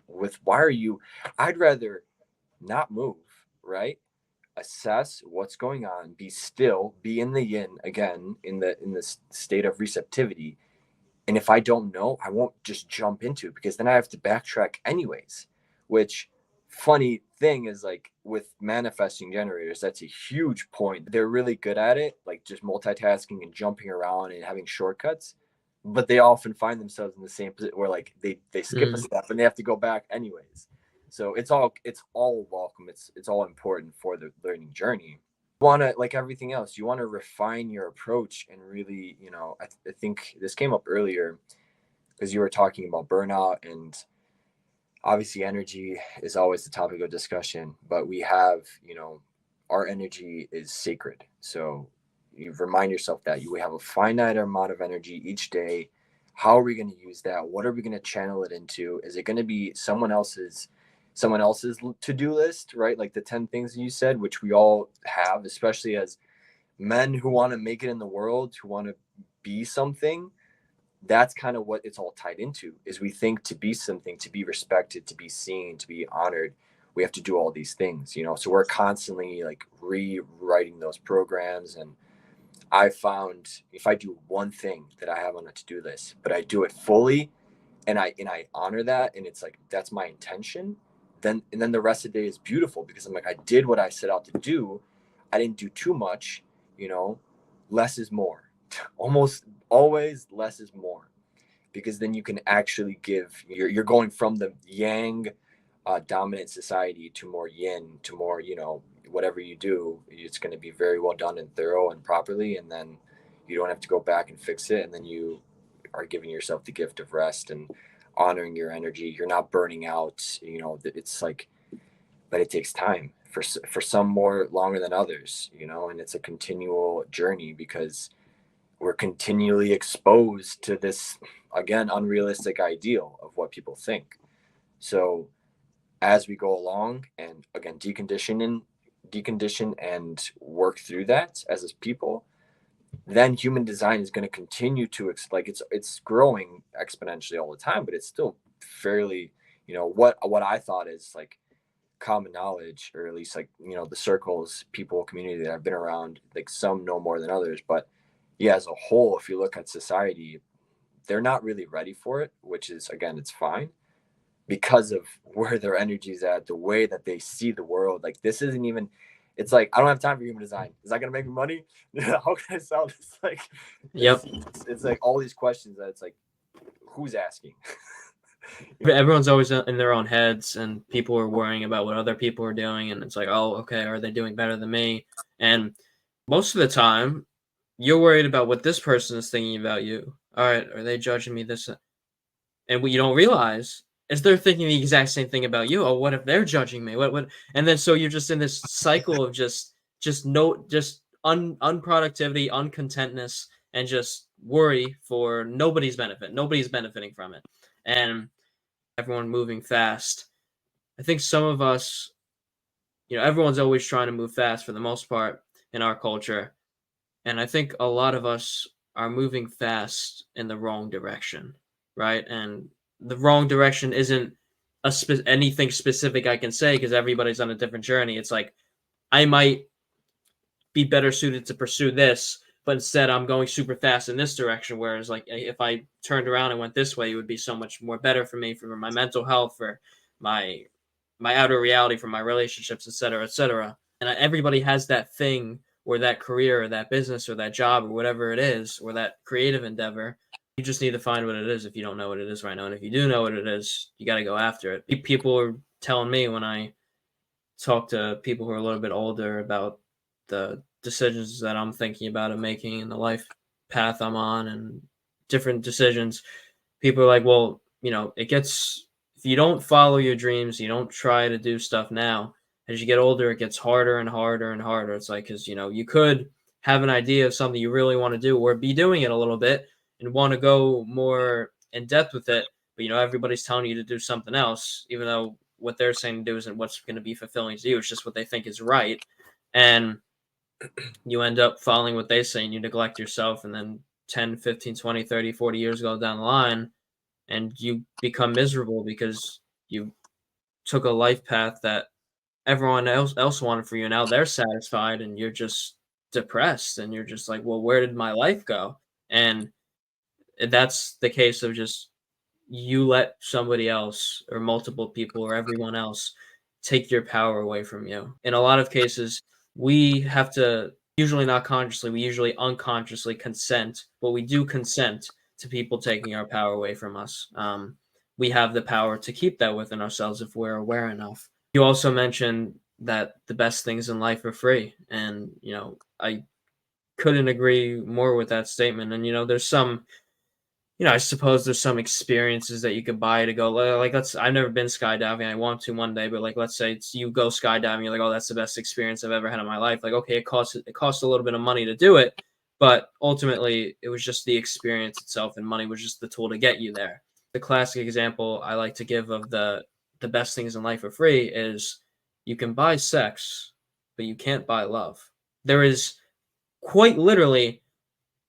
why are you, I'd rather not move, right? Assess what's going on, be still, be in the yin again, in the state of receptivity. And if I don't know, I won't just jump into it, because then I have to backtrack anyways. Which, funny thing is, like with manifesting generators, that's a huge point. They're really good at it, like just multitasking and jumping around and having shortcuts, but they often find themselves in the same position where like they skip a step and they have to go back anyways. So it's all welcome. It's all important for the learning journey. You want to, like everything else, you want to refine your approach and really, I think this came up earlier because you were talking about burnout, and obviously energy is always the topic of discussion, but we have, our energy is sacred. So you remind yourself that we have a finite amount of energy each day. How are we going to use that? What are we going to channel it into? Is it going to be someone else's to-do list, right? Like the 10 things you said, which we all have, especially as men who want to make it in the world, who want to be something. That's kind of what it's all tied into, is we think to be something, to be respected, to be seen, to be honored, we have to do all these things, so we're constantly like rewriting those programs. And I found, if I do one thing that I have on a to-do list, but I do it fully, and I honor that, and it's like that's my intention, then the rest of the day is beautiful, because I'm like, I did what I set out to do. I didn't do too much. Less is more. Almost always less is more, because then you can actually give, you're going from the yang dominant society to more yin, to more, whatever you do, it's going to be very well done and thorough and properly, and then you don't have to go back and fix it, and then you are giving yourself the gift of rest and honoring your energy. You're not burning out. It's like, but it takes time for some more longer than others, and it's a continual journey, because we're continually exposed to this, again, unrealistic ideal of what people think. So as we go along, and again, decondition and work through that as people, then human design is going to continue to it's growing exponentially all the time, but it's still fairly, what I thought is like common knowledge, or at least like, the circles, people, community that I've been around, like some know more than others, but yeah, as a whole, if you look at society, they're not really ready for it, which is, again, it's fine, because of where their energy's at, the way that they see the world. Like, this isn't even, it's like, I don't have time for human design. Is that going to make me money? How can I sell this? Like, Yep. It's like all these questions that it's like, who's asking? Everyone's always in their own heads, and people are worrying about what other people are doing, and it's like, oh, okay, are they doing better than me? And most of the time, you're worried about what this person is thinking about you. All right, are they judging me this? And what you don't realize is they're thinking the exact same thing about you. Oh, what if they're judging me? What? And then so you're just in this cycle of just unproductivity, uncontentness, and just worry for nobody's benefit. Nobody's benefiting from it, and everyone moving fast. I think some of us, everyone's always trying to move fast for the most part in our culture. And I think a lot of us are moving fast in the wrong direction, right? And the wrong direction isn't anything specific I can say, because everybody's on a different journey. It's like, I might be better suited to pursue this, but instead I'm going super fast in this direction. Whereas, like, if I turned around and went this way, it would be so much more better for me, for my mental health, for my outer reality, for my relationships, etc., etc. And everybody has that thing, or that career, or that business, or that job, or whatever it is, or that creative endeavor. You just need to find what it is if you don't know what it is right now. And if you do know what it is, you got to go after it. People are telling me, when I talk to people who are a little bit older, about the decisions that I'm thinking about and making, and the life path I'm on, and different decisions, people are like, well, if you don't follow your dreams, you don't try to do stuff now, as you get older, it gets harder and harder and harder. It's like, because, you could have an idea of something you really want to do, or be doing it a little bit and want to go more in depth with it, but, everybody's telling you to do something else, even though what they're saying to do isn't what's going to be fulfilling to you. It's just what they think is right. And you end up following what they say, and you neglect yourself. And then 10, 15, 20, 30, 40 years ago down the line, and you become miserable because you took a life path that everyone else wanted for you. Now they're satisfied and you're just depressed and you're just like, well, where did my life go? And that's the case of just you let somebody else or multiple people or everyone else take your power away from you. In a lot of cases, we have to, usually not consciously, we usually unconsciously consent, but we do consent to people taking our power away from us. We have the power to keep that within ourselves if we're aware enough. You also mentioned that the best things in life are free. And, I couldn't agree more with that statement. And, there's some, I suppose there's some experiences that you could buy to go. Like, I've never been skydiving. I want to one day, but like, let's say you go skydiving, you're like, oh, that's the best experience I've ever had in my life. Like, okay, it costs a little bit of money to do it, but ultimately, it was just the experience itself, and money was just the tool to get you there. The classic example I like to give of the best things in life for free is you can buy sex, but you can't buy love. There is quite literally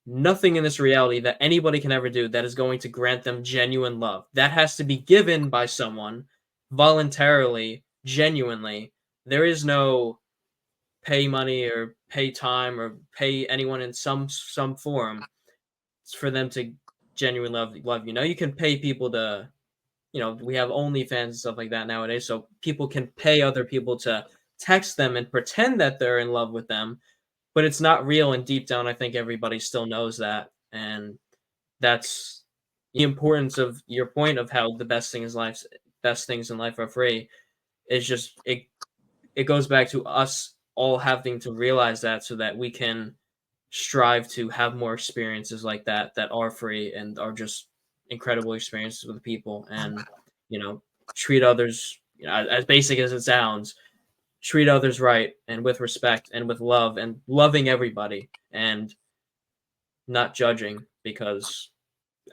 nothing in this reality that anybody can ever do that is going to grant them genuine love. That has to be given by someone voluntarily, genuinely. There is no pay money or pay time or pay anyone in some form for them to genuinely love you. Now you can pay people to, we have OnlyFans and stuff like that nowadays, so people can pay other people to text them and pretend that they're in love with them, but it's not real, and deep down I think everybody still knows that. And that's the importance of your point of how the best things in life are free. Is just it goes back to us all having to realize that so that we can strive to have more experiences like that are free and are just incredible experiences with people. And you know treat others, as basic as it sounds, treat others right and with respect and with love and loving everybody and not judging, because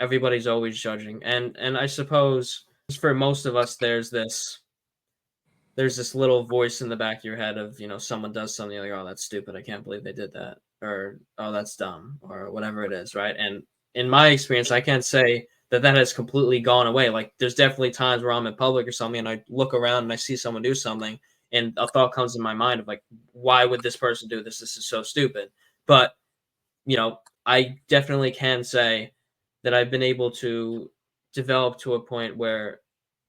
everybody's always judging. And I suppose for most of us there's this little voice in the back of your head of, someone does something, like, oh, that's stupid, I can't believe they did that, or oh, that's dumb, or whatever it is, right? And in my experience, I can't say that has completely gone away. Like, there's definitely times where I'm in public or something and I look around and I see someone do something and a thought comes in my mind of like, why would this person do this? This is so stupid. But I definitely can say that I've been able to develop to a point where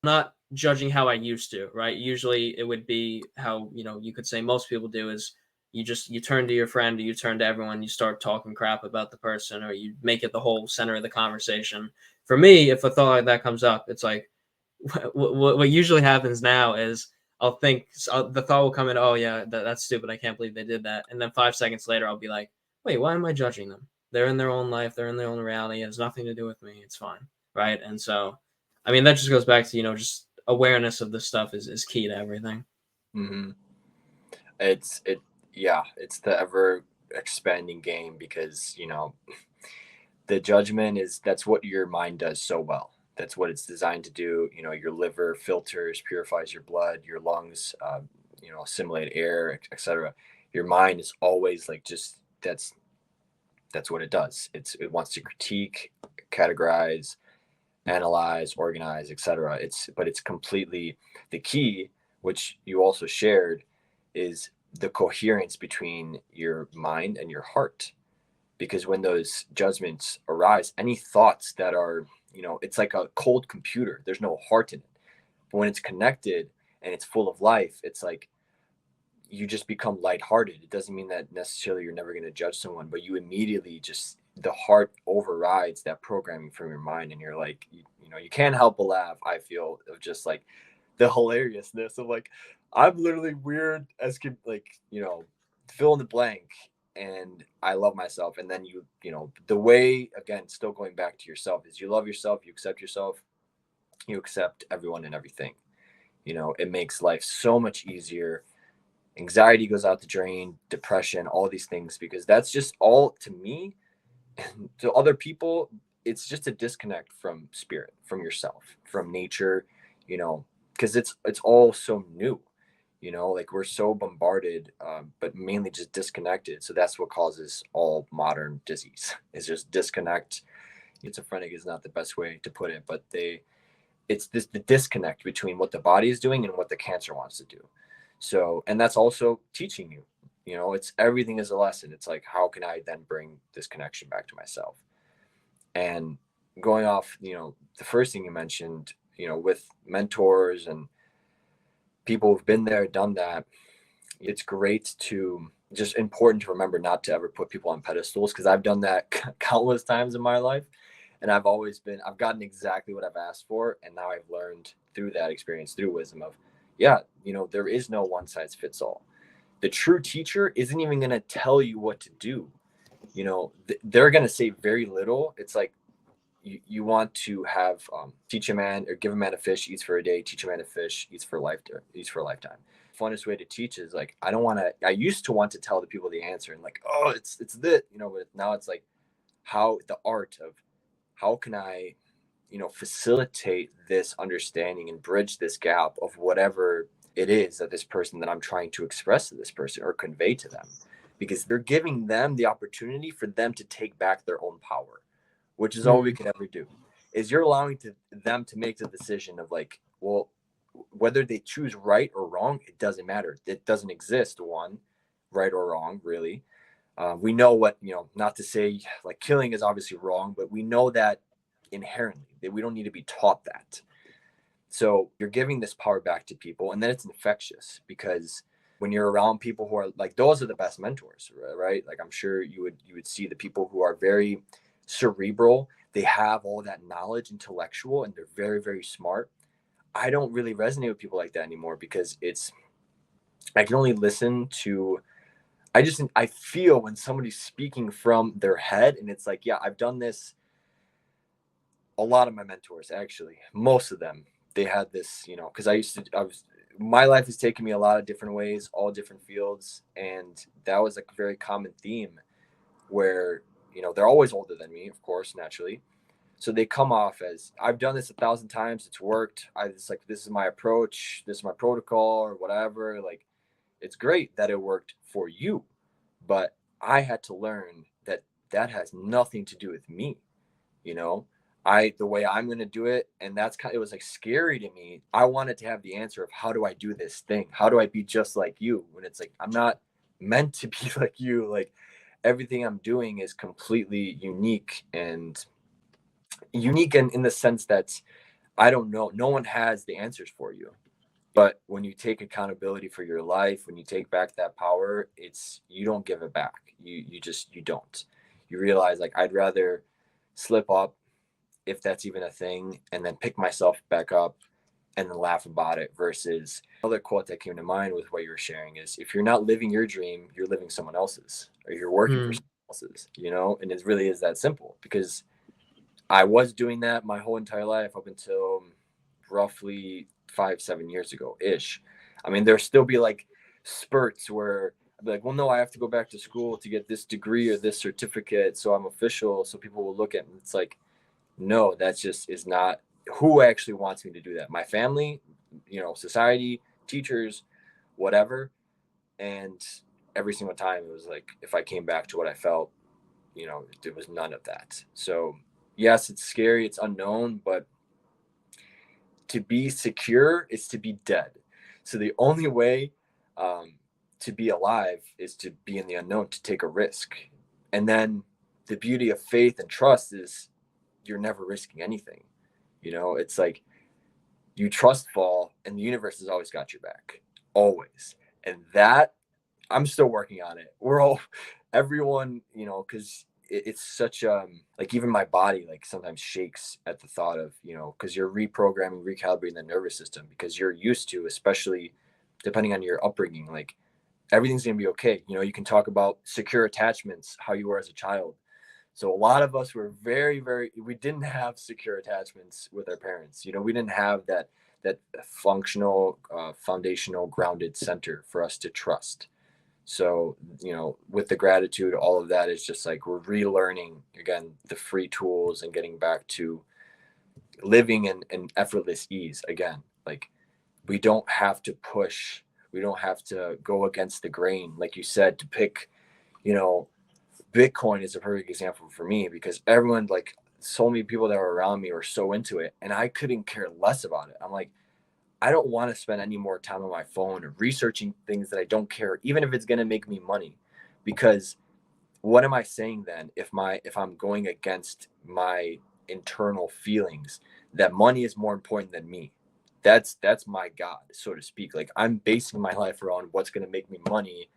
I'm not judging how I used to, right? Usually it would be how, you could say most people do is you turn to your friend, or you turn to everyone, you start talking crap about the person, or you make it the whole center of the conversation. For me, if a thought like that comes up, it's like what usually happens now is the thought will come in, oh yeah, that's stupid, I can't believe they did that. And then 5 seconds later, I'll be like, wait, why am I judging them? They're in their own life. They're in their own reality. It has nothing to do with me. It's fine. Right. And so, I mean, that just goes back to, just awareness of this stuff is key to everything. Mm-hmm. It's the ever expanding game because, the judgment that's what your mind does so well. That's what it's designed to do. Your liver filters, purifies your blood, your lungs, assimilate air, etc. Your mind is always like just that's what it does. It wants to critique, categorize, analyze, organize, etc. It's completely the key, which you also shared, is the coherence between your mind and your heart. Because when those judgments arise, any thoughts that are, it's like a cold computer. There's no heart in it. But when it's connected and it's full of life, it's like you just become lighthearted. It doesn't mean that necessarily you're never going to judge someone, but you immediately just the heart overrides that programming from your mind, and you're like, you can't help but laugh. I feel of just like the hilariousness of like, I'm literally weird as can like fill in the blank, and I love myself. And then the way, again, still going back to yourself, is you love yourself, you accept everyone and everything. It makes life so much easier. Anxiety goes out the drain, depression, all these things, because that's just all to me and to other people. It's just a disconnect from spirit, from yourself, from nature, because it's all so new, like we're so bombarded, but mainly just disconnected. So that's what causes all modern disease is just disconnect. schizophrenic is not the best way to put it, but it's the disconnect between what the body is doing and what the cancer wants to do. So, and that's also teaching you, it's everything is a lesson. It's like, how can I then bring this connection back to myself? And going off, the first thing you mentioned, with mentors and people who've been there, done that, it's great to just important to remember not to ever put people on pedestals, because I've done that countless times in my life. And I've gotten exactly what I've asked for. And now I've learned through that experience, through wisdom of, there is no one size fits all. The true teacher isn't even going to tell you what to do. They're going to say very little. It's like, you want to have teach a man, or give a man a fish, eats for a day, teach a man a fish, eats for a lifetime. Funnest way to teach is like, I used to want to tell the people the answer and like, oh, it's this, but now it's like, how the art of how can I, facilitate this understanding and bridge this gap of whatever it is that this person that I'm trying to express to this person or convey to them, because they're giving them the opportunity for them to take back their own power, which is all we can ever do. Is you're allowing them to make the decision of like, well, whether they choose right or wrong, it doesn't matter. It doesn't exist, one, right or wrong, really. We know what, not to say like killing is obviously wrong, but we know that inherently, that we don't need to be taught that. So you're giving this power back to people, and then it's infectious, because when you're around people who are like, those are the best mentors, right? Like, I'm sure you would see the people who are very cerebral, they have all that knowledge, intellectual, and they're very, very smart. I don't really resonate with people like that anymore, because I can only listen to, I feel when somebody's speaking from their head, and it's like, I've done this. A lot of my mentors, actually, most of them, they had this, because my life has taken me a lot of different ways, all different fields. And that was like a very common theme where, they're always older than me, of course, naturally. So they come off as, I've done this 1,000 times. It's worked. It's like, this is my approach. This is my protocol or whatever. Like, it's great that it worked for you, but I had to learn that that has nothing to do with me. The way I'm going to do it. And it was like scary to me. I wanted to have the answer of, how do I do this thing? How do I be just like you? When it's like, I'm not meant to be like you. Like, everything I'm doing is completely unique in the sense that I don't know. No one has the answers for you. But when you take accountability for your life, when you take back that power, you don't give it back. You don't. You realize, like, I'd rather slip up, if that's even a thing, and then pick myself back up and then laugh about it, versus another quote that came to mind with what you were sharing is, if you're not living your dream, you're living someone else's, or you're working for someone else's, and it really is that simple, because I was doing that my whole entire life up until roughly 5-7 years ago ish. I mean, there'll still be like spurts where I'd be like, well, no, I have to go back to school to get this degree or this certificate, so I'm official, so people will look at me. It's like, no, that just is not who actually wants me to do that. My family, society, teachers, whatever. And every single time it was like, if I came back to what I felt, there was none of that. So yes, it's scary, it's unknown, but to be secure is to be dead. So the only way to be alive is to be in the unknown, to take a risk. And then the beauty of faith and trust is, you're never risking anything. It's like, you trust fall, and the universe has always got your back, always. And that, I'm still working on it. Everyone, because it's such like, even my body like sometimes shakes at the thought of, because you're reprogramming, recalibrating the nervous system, because you're used to, especially depending on your upbringing, like, everything's gonna be okay. You can talk about secure attachments, how you were as a child. So a lot of us were very, very, we didn't have secure attachments with our parents. We didn't have that functional, foundational, grounded center for us to trust. So, with the gratitude, all of that is just like, we're relearning again, the free tools, and getting back to living in effortless ease again. Like, we don't have to push. We don't have to go against the grain. Like you said, to pick, Bitcoin is a perfect example for me, because everyone, like, so many people that were around me were so into it, and I couldn't care less about it. I'm like, I don't want to spend any more time on my phone or researching things that I don't care, even if it's going to make me money, because what am I saying then if I'm going against my internal feelings that money is more important than me? That's my God, so to speak. Like, I'm basing my life around what's going to make me money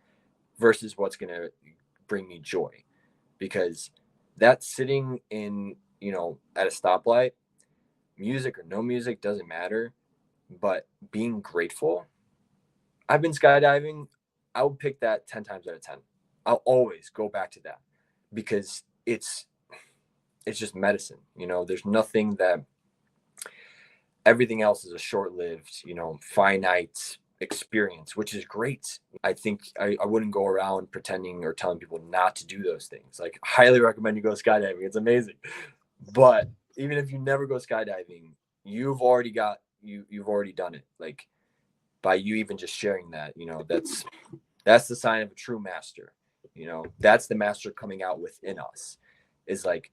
versus what's going to bring me joy, because that sitting in, at a stoplight, music or no music doesn't matter, but being grateful. I've been skydiving. I would pick that 10 times out of 10. I'll always go back to that because it's just medicine. There's nothing that, everything else is a short-lived, finite experience, which is great. I think I wouldn't go around pretending or telling people not to do those things. Like, highly recommend you go skydiving. It's amazing. But even if you never go skydiving, you've already done it. Like, by you even just sharing that, that's the sign of a true master. That's the master coming out within us, is like,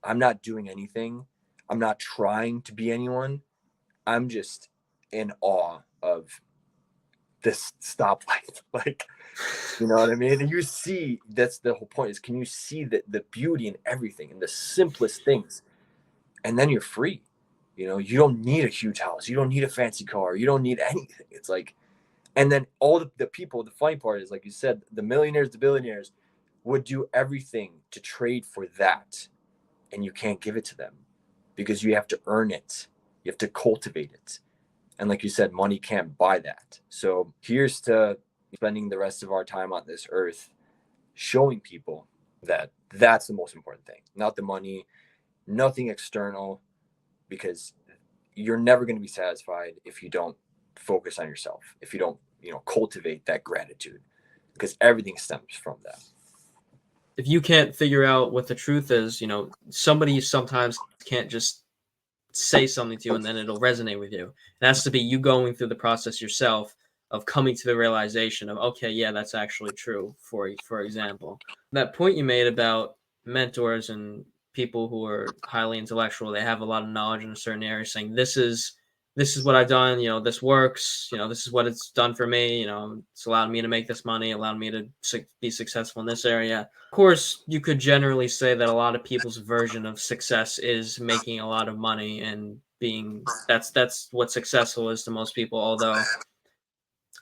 I'm not doing anything. I'm not trying to be anyone. I'm just in awe of this stoplight. Like, you know what I mean? And you see, that's the whole point, is can you see the beauty in everything and the simplest things? And then you're free. You don't need a huge house. You don't need a fancy car. You don't need anything. It's like, and then all the people, the funny part is, like you said, the millionaires, the billionaires would do everything to trade for that. And you can't give it to them because you have to earn it. You have to cultivate it. And like you said, money can't buy that. So here's to spending the rest of our time on this earth showing people that that's the most important thing, not the money, nothing external, because you're never going to be satisfied if you don't focus on yourself, if you don't, cultivate that gratitude, because everything stems from that. If you can't figure out what the truth is, somebody sometimes can't just say something to you and then it'll resonate with you. It has to be you going through the process yourself of coming to the realization of, okay, yeah, that's actually true. For example, that point you made about mentors and people who are highly intellectual, they have a lot of knowledge in a certain area, saying this is what I've done, this works, this is what it's done for me, it's allowed me to make this money, allowed me to be successful in this area. Of course, you could generally say that a lot of people's version of success is making a lot of money and being, that's what successful is to most people, although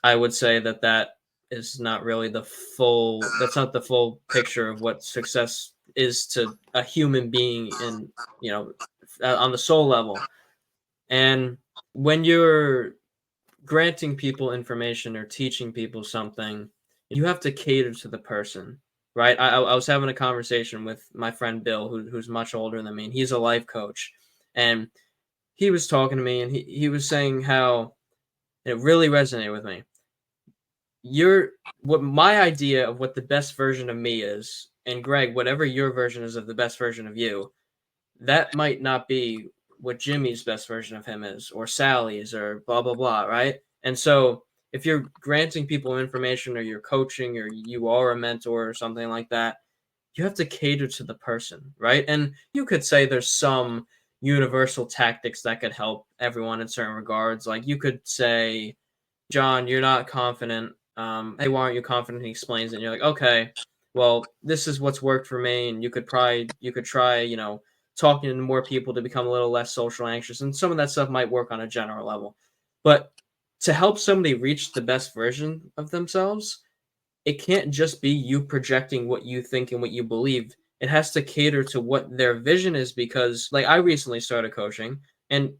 I would say that is not really that's not the full picture of what success is to a human being in, on the soul level. And when you're granting people information or teaching people something, you have to cater to the person, right? I was having a conversation with my friend Bill, who's much older than me, and he's a life coach. And he was talking to me, and he was saying how it really resonated with me. What my idea of what the best version of me is, and Greg, whatever your version is of the best version of you, that might not be what Jimmy's best version of him is, or Sally's, or blah, blah, blah, right? And so if you're granting people information, or you're coaching, or you are a mentor or something like that, you have to cater to the person, right? And you could say there's some universal tactics that could help everyone in certain regards. Like, you could say, John, you're not confident. Hey, why aren't you confident? He explains it, and you're like, okay, well, this is what's worked for me, and you could try, talking to more people to become a little less social anxious, and some of that stuff might work on a general level. But to help somebody reach the best version of themselves, it can't just be you projecting what you think and what you believe. It has to cater to what their vision is, because, like, I recently started coaching, and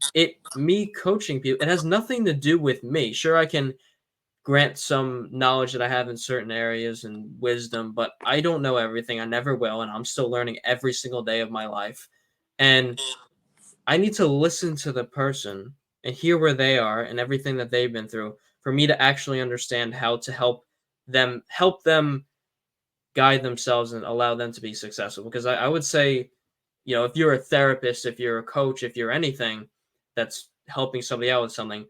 me coaching people, it has nothing to do with me. Sure, I can grant some knowledge that I have in certain areas and wisdom, but I don't know everything. I never will, and I'm still learning every single day of my life. And I need to listen to the person and hear where they are and everything that they've been through for me to actually understand how to help them guide themselves and allow them to be successful. Because I would say, if you're a therapist, if you're a coach, if you're anything that's helping somebody out with something,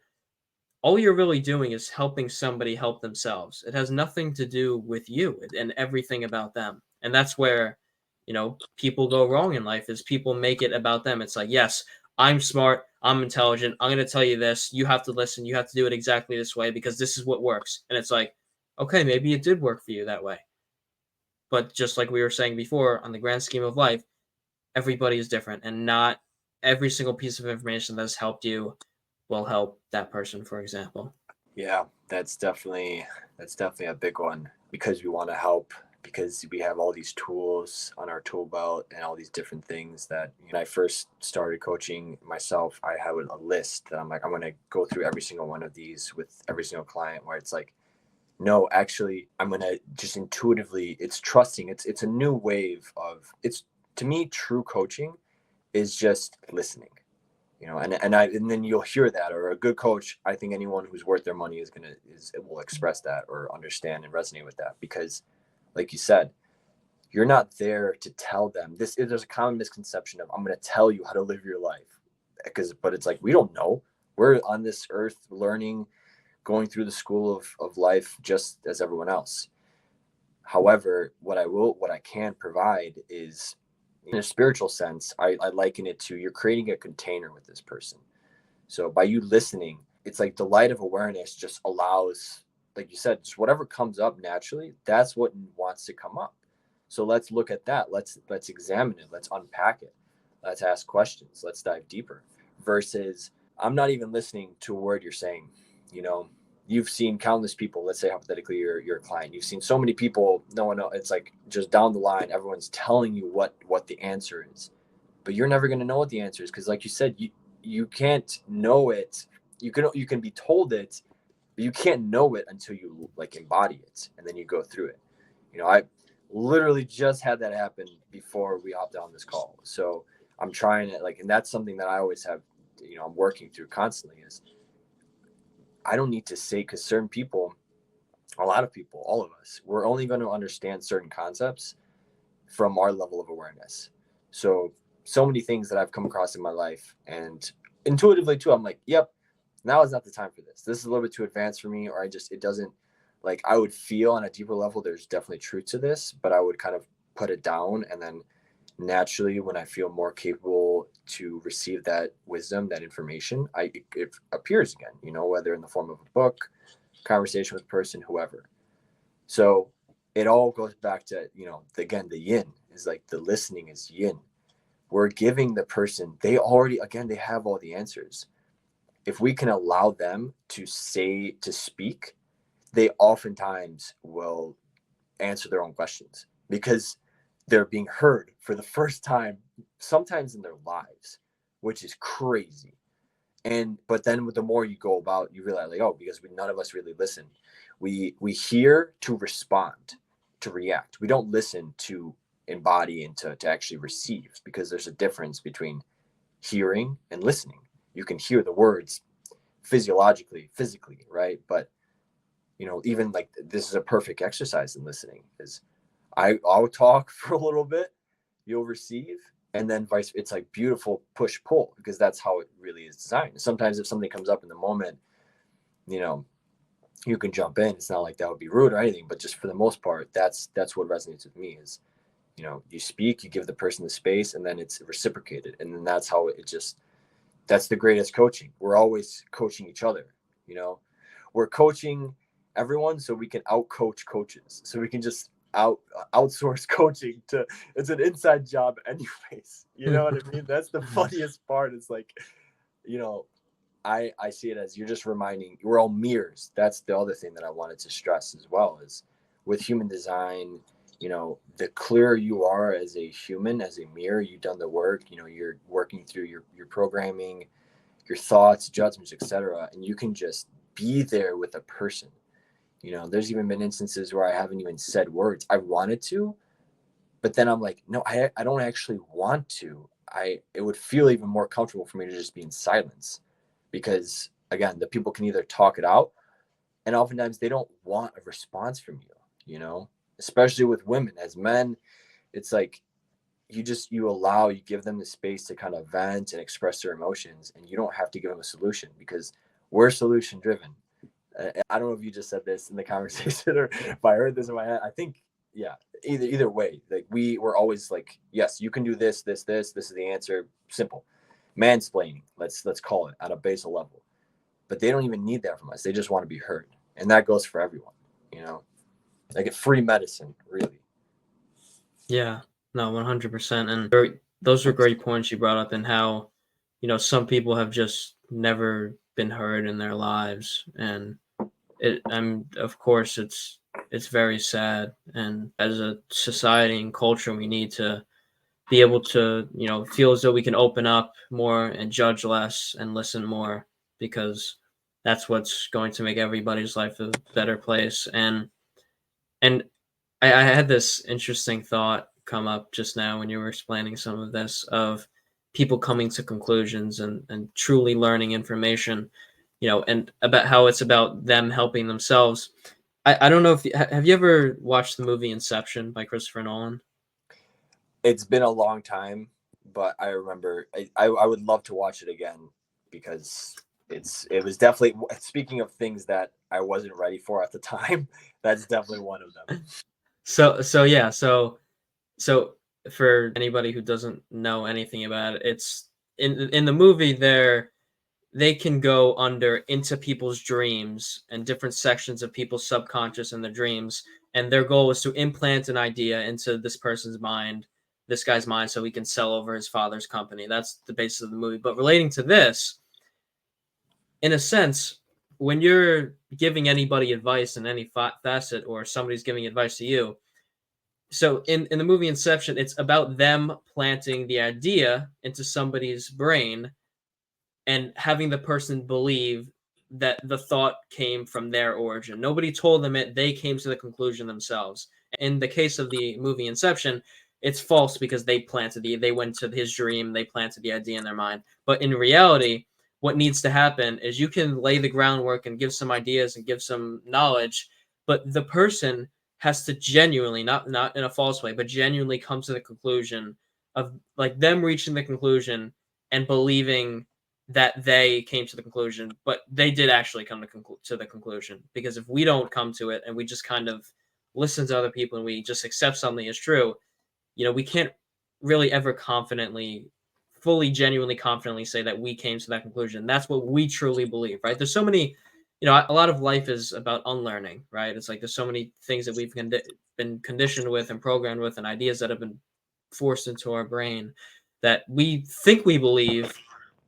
all you're really doing is helping somebody help themselves. It has nothing to do with you and everything about them. And that's where People go wrong in life is people make it about them. It's like, yes, I'm smart, I'm intelligent, I'm going to tell you this, you have to listen, you have to do it exactly this way because this is what works. And it's like, okay, maybe it did work for you that way. But just like we were saying before, on the grand scheme of life, everybody is different, and not every single piece of information that's helped you will help that person, for example. Yeah, that's definitely a big one, because we want to help, because we have all these tools on our tool belt and all these different things that, when I first started coaching myself, I had a list that I'm like, I'm going to go through every single one of these with every single client, where it's like, no, actually, I'm going to just intuitively, it's trusting. It's a new wave of, it's, to me, true coaching is just listening. And then you'll hear that, or a good coach, I think anyone who's worth their money will express that or understand and resonate with that, because like you said, you're not there to tell them this. There's a common misconception of, I'm going to tell you how to live your life, but it's like, we don't know. We're on this earth learning, going through the school of life just as everyone else. However, what I can provide is, in a spiritual sense, I liken it to, you're creating a container with this person. So by you listening, it's like the light of awareness just allows, like you said, just whatever comes up naturally, that's what wants to come up. So let's look at that. Let's examine it. Let's unpack it. Let's ask questions. Let's dive deeper. Versus, I'm not even listening to a word you're saying. You've seen countless people, let's say hypothetically you're a client, you've seen so many people, no one knows, it's like just down the line, everyone's telling you what the answer is, but you're never going to know what the answer is, because like you said, you can't know it. You can be told it, but you can't know it until you like embody it, and then you go through it. I literally just had that happen before we hopped on this call. So I'm trying to, like, and that's something that I always have, I'm working through constantly, is I don't need to say, because certain people, a lot of people, all of us, we're only going to understand certain concepts from our level of awareness. So many things that I've come across in my life, and intuitively too, I'm like, yep, now is not the time for this. This is a little bit too advanced for me, or it doesn't, like, I would feel on a deeper level, there's definitely truth to this, but I would kind of put it down. And then naturally, when I feel more capable to receive that wisdom, that information, it appears again, whether in the form of a book, conversation with a person, whoever. So it all goes back to, again, the yin is like, the listening is yin. We're giving the person, they have all the answers. If we can allow them to speak, they oftentimes will answer their own questions, because they're being heard for the first time, sometimes in their lives, which is crazy. But then the more you go about, you realize, like, oh, because none of us really listen. We hear to respond, to react. We don't listen to embody and to actually receive, because there's a difference between hearing and listening. You can hear the words physiologically, physically, right? But even like, this is a perfect exercise in listening, is I'll talk for a little bit, you'll receive, and then it's like beautiful push pull, because that's how it really is designed. Sometimes if something comes up in the moment, you can jump in. It's not like that would be rude or anything, but just for the most part, that's what resonates with me is, you speak, you give the person the space, and then it's reciprocated. And then that's how that's the greatest coaching. We're always coaching each other. We're coaching everyone so we can out coach coaches. So we can just outsource coaching to, it's an inside job anyways. You know what I mean? That's the funniest part. It's like, I see it as, you're just reminding, we're all mirrors. That's the other thing that I wanted to stress as well, is with human design, the clearer you are as a human, as a mirror, you've done the work, you're working through your programming, your thoughts, judgments, etc. And you can just be there with a person. There's even been instances where I haven't even said words. I wanted to, but then I'm like, no, I don't actually want to. It would feel even more comfortable for me to just be in silence, because again, the people can either talk it out, and oftentimes they don't want a response from you, especially with women. As men, it's like, you give them the space to kind of vent and express their emotions, and you don't have to give them a solution, because we're solution driven. I don't know if you just said this in the conversation or if I heard this in my head. I think yeah, either way, like we were always like, yes, you can do this, this is the answer. Simple. Mansplaining, let's call it, at a basal level. But they don't even need that from us. They just want to be heard. And that goes for everyone, like free medicine, really. Yeah, no, 100%. And those are great points you brought up, and how, some people have just never been heard in their lives. And of course, it's very sad. And as a society and culture, we need to be able to, feel as though we can open up more and judge less and listen more, because that's what's going to make everybody's life a better place. And I had this interesting thought come up just now when you were explaining some of this, of people coming to conclusions and truly learning information, and about how it's about them helping themselves. I don't know if have you ever watched the movie Inception by Christopher Nolan? It's been a long time, but I remember I would love to watch it again, because it was definitely, speaking of things that I wasn't ready for at the time, that's definitely one of them. So for anybody who doesn't know anything about it, it's in the movie they can go into people's dreams and different sections of people's subconscious and their dreams, and their goal is to implant an idea into this person's mind, this guy's mind, so he can sell over his father's company. That's the basis of the movie. But relating to this, in a sense, when you're giving anybody advice in any facet, or somebody's giving advice to you, so in the movie Inception, it's about them planting the idea into somebody's brain and having the person believe that the thought came from their origin. Nobody told them it, they came to the conclusion themselves. In the case of the movie Inception, it's false because they went to his dream, they planted the idea in their mind. But in reality, what needs to happen is you can lay the groundwork and give some ideas and give some knowledge, but the person has to genuinely, not in a false way, but genuinely come to the conclusion of, like, them reaching the conclusion and believing that they came to the conclusion, but they did actually come to the conclusion. Because if we don't come to it and we just kind of listen to other people and we just accept something as true, we can't really ever genuinely confidently say that we came to that conclusion. That's what we truly believe, right? There's so many, a lot of life is about unlearning, right? It's like there's so many things that we've been conditioned with and programmed with, and ideas that have been forced into our brain that we think we believe,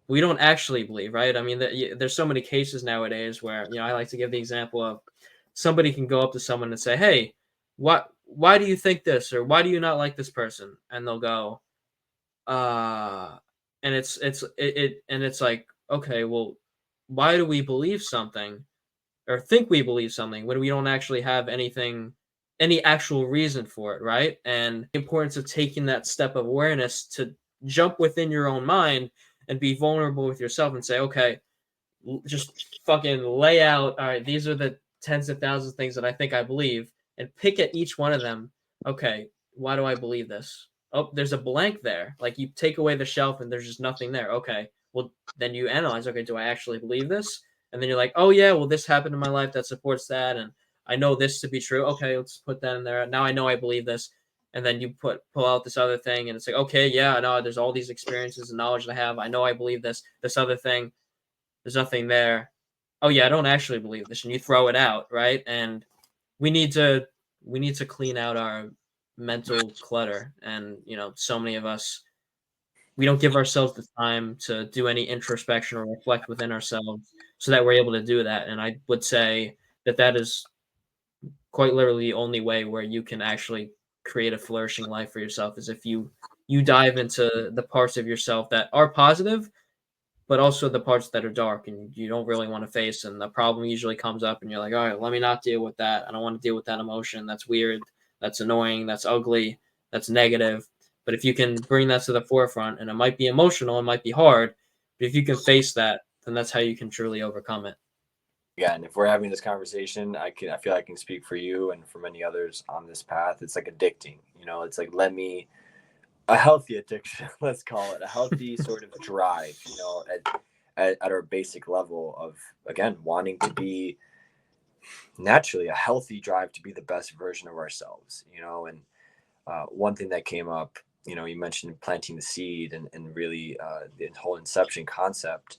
we don't actually believe, right? I mean, there's so many cases nowadays where, I like to give the example of somebody can go up to someone and say, "Hey, why do you think this, or why do you not like this person?" And they'll go, uh, and it's like, okay, well, why do we believe something or think we believe something when we don't actually have any actual reason for it, right? And the importance of taking that step of awareness to jump within your own mind and be vulnerable with yourself and say, okay, just fucking lay out, all right, these are the tens of thousands of things that I think I believe, and pick at each one of them. Okay, why do I believe this? Oh, there's a blank there. Like, you take away the shelf and there's just nothing there. Okay, well, then you analyze, okay, do I actually believe this? And then you're like, oh yeah, well, this happened in my life that supports that, and I know this to be true. Okay, let's put that in there. Now I know I believe this. And then you pull out this other thing, and it's like, okay, yeah, no, there's all these experiences and knowledge that I have. I know I believe this other thing, there's nothing there. Oh yeah, I don't actually believe this, and you throw it out, right? And we need to clean out our mental clutter. And so many of us, we don't give ourselves the time to do any introspection or reflect within ourselves so that we're able to do that. And I would say that is quite literally the only way where you can actually create a flourishing life for yourself, is if you dive into the parts of yourself that are positive, but also the parts that are dark and you don't really want to face. And the problem usually comes up and you're like, all right, let me not deal with that. I don't want to deal with that emotion. That's weird. That's annoying. That's ugly. That's negative. But if you can bring that to the forefront, and it might be emotional, it might be hard, but if you can face that, then that's how you can truly overcome it. Yeah, and if we're having this conversation, I feel I can speak for you and for many others on this path. It's like addicting, it's like, a healthy addiction, let's call it a healthy sort of drive, at our basic level of, again, wanting to be naturally a healthy drive to be the best version of ourselves, and one thing that came up, you mentioned planting the seed and really the whole inception concept.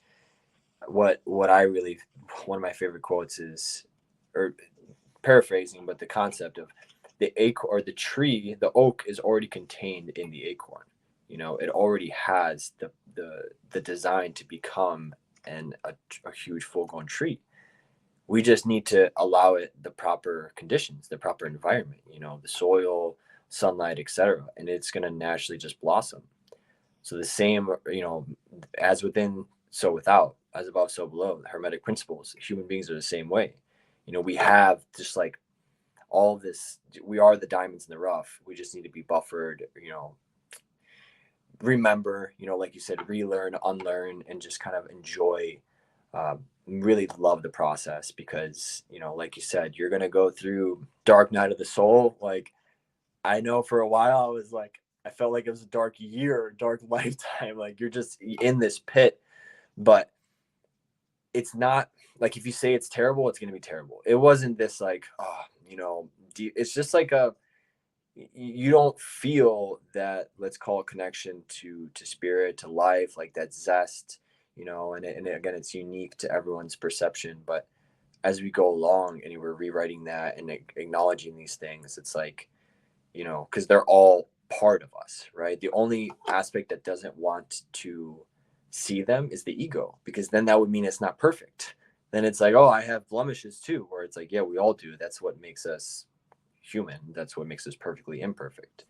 What I really, one of my favorite quotes is, or paraphrasing, but the concept of the acorn or the tree, the oak is already contained in the acorn. It already has the design to become a huge full-grown tree. We just need to allow it the proper conditions, the proper environment, the soil, sunlight, etc., and it's going to naturally just blossom. So the same, as within, so without, as above, so below, the Hermetic principles, human beings are the same way. We have just like all of this, we are the diamonds in the rough. We just need to be buffered, remember, like you said, relearn, unlearn, and just kind of enjoy, really love the process, because, like you said, you're going to go through dark night of the soul. Like, I know for a while I was like, I felt like it was a dark year, dark lifetime. Like, you're just in this pit, but it's not like, if you say it's terrible, it's going to be terrible. It wasn't this like, it's just like you don't feel that, let's call it, connection to spirit, to life, like that zest, and again, it's unique to everyone's perception. But as we go along and we're rewriting that and acknowledging these things, it's like, because they're all part of us, right? The only aspect that doesn't want to see them is the ego, because then that would mean it's not perfect. Then it's like, oh, I have blemishes too, where it's like, yeah, we all do. That's what makes us human. That's what makes us perfectly imperfect.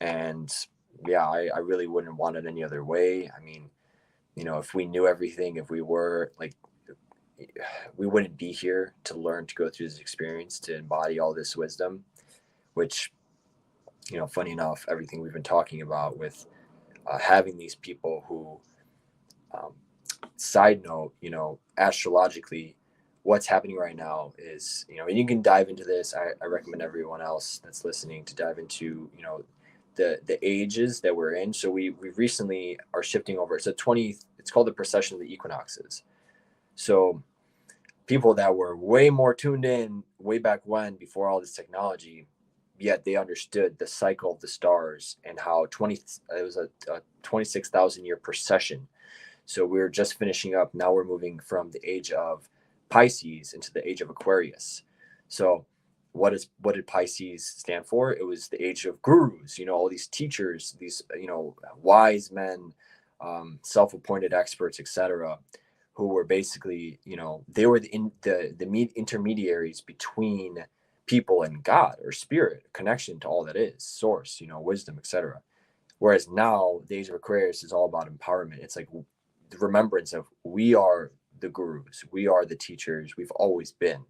And yeah, I really wouldn't want it any other way. I mean, if we knew everything, if we were like, we wouldn't be here to learn, to go through this experience, to embody all this wisdom, which, funny enough, everything we've been talking about with having these people who, side note, astrologically, what's happening right now is, and you can dive into this. I recommend everyone else that's listening to dive into, the ages that we're in. So we recently are shifting over. It's called the precession of the equinoxes. So people that were way more tuned in way back when, before all this technology, yet they understood the cycle of the stars and how it was a 26,000 year precession. So we're just finishing up. Now we're moving from the age of Pisces into the age of Aquarius. So what did Pisces stand for? It was the age of gurus, all these teachers, these, wise men, self-appointed experts, etc., who were basically, they were the intermediaries between people and God or spirit, connection to all that is, source, wisdom, etc. Whereas now the age of Aquarius is all about empowerment. It's like the remembrance of, we are the gurus, we are the teachers, we've always been.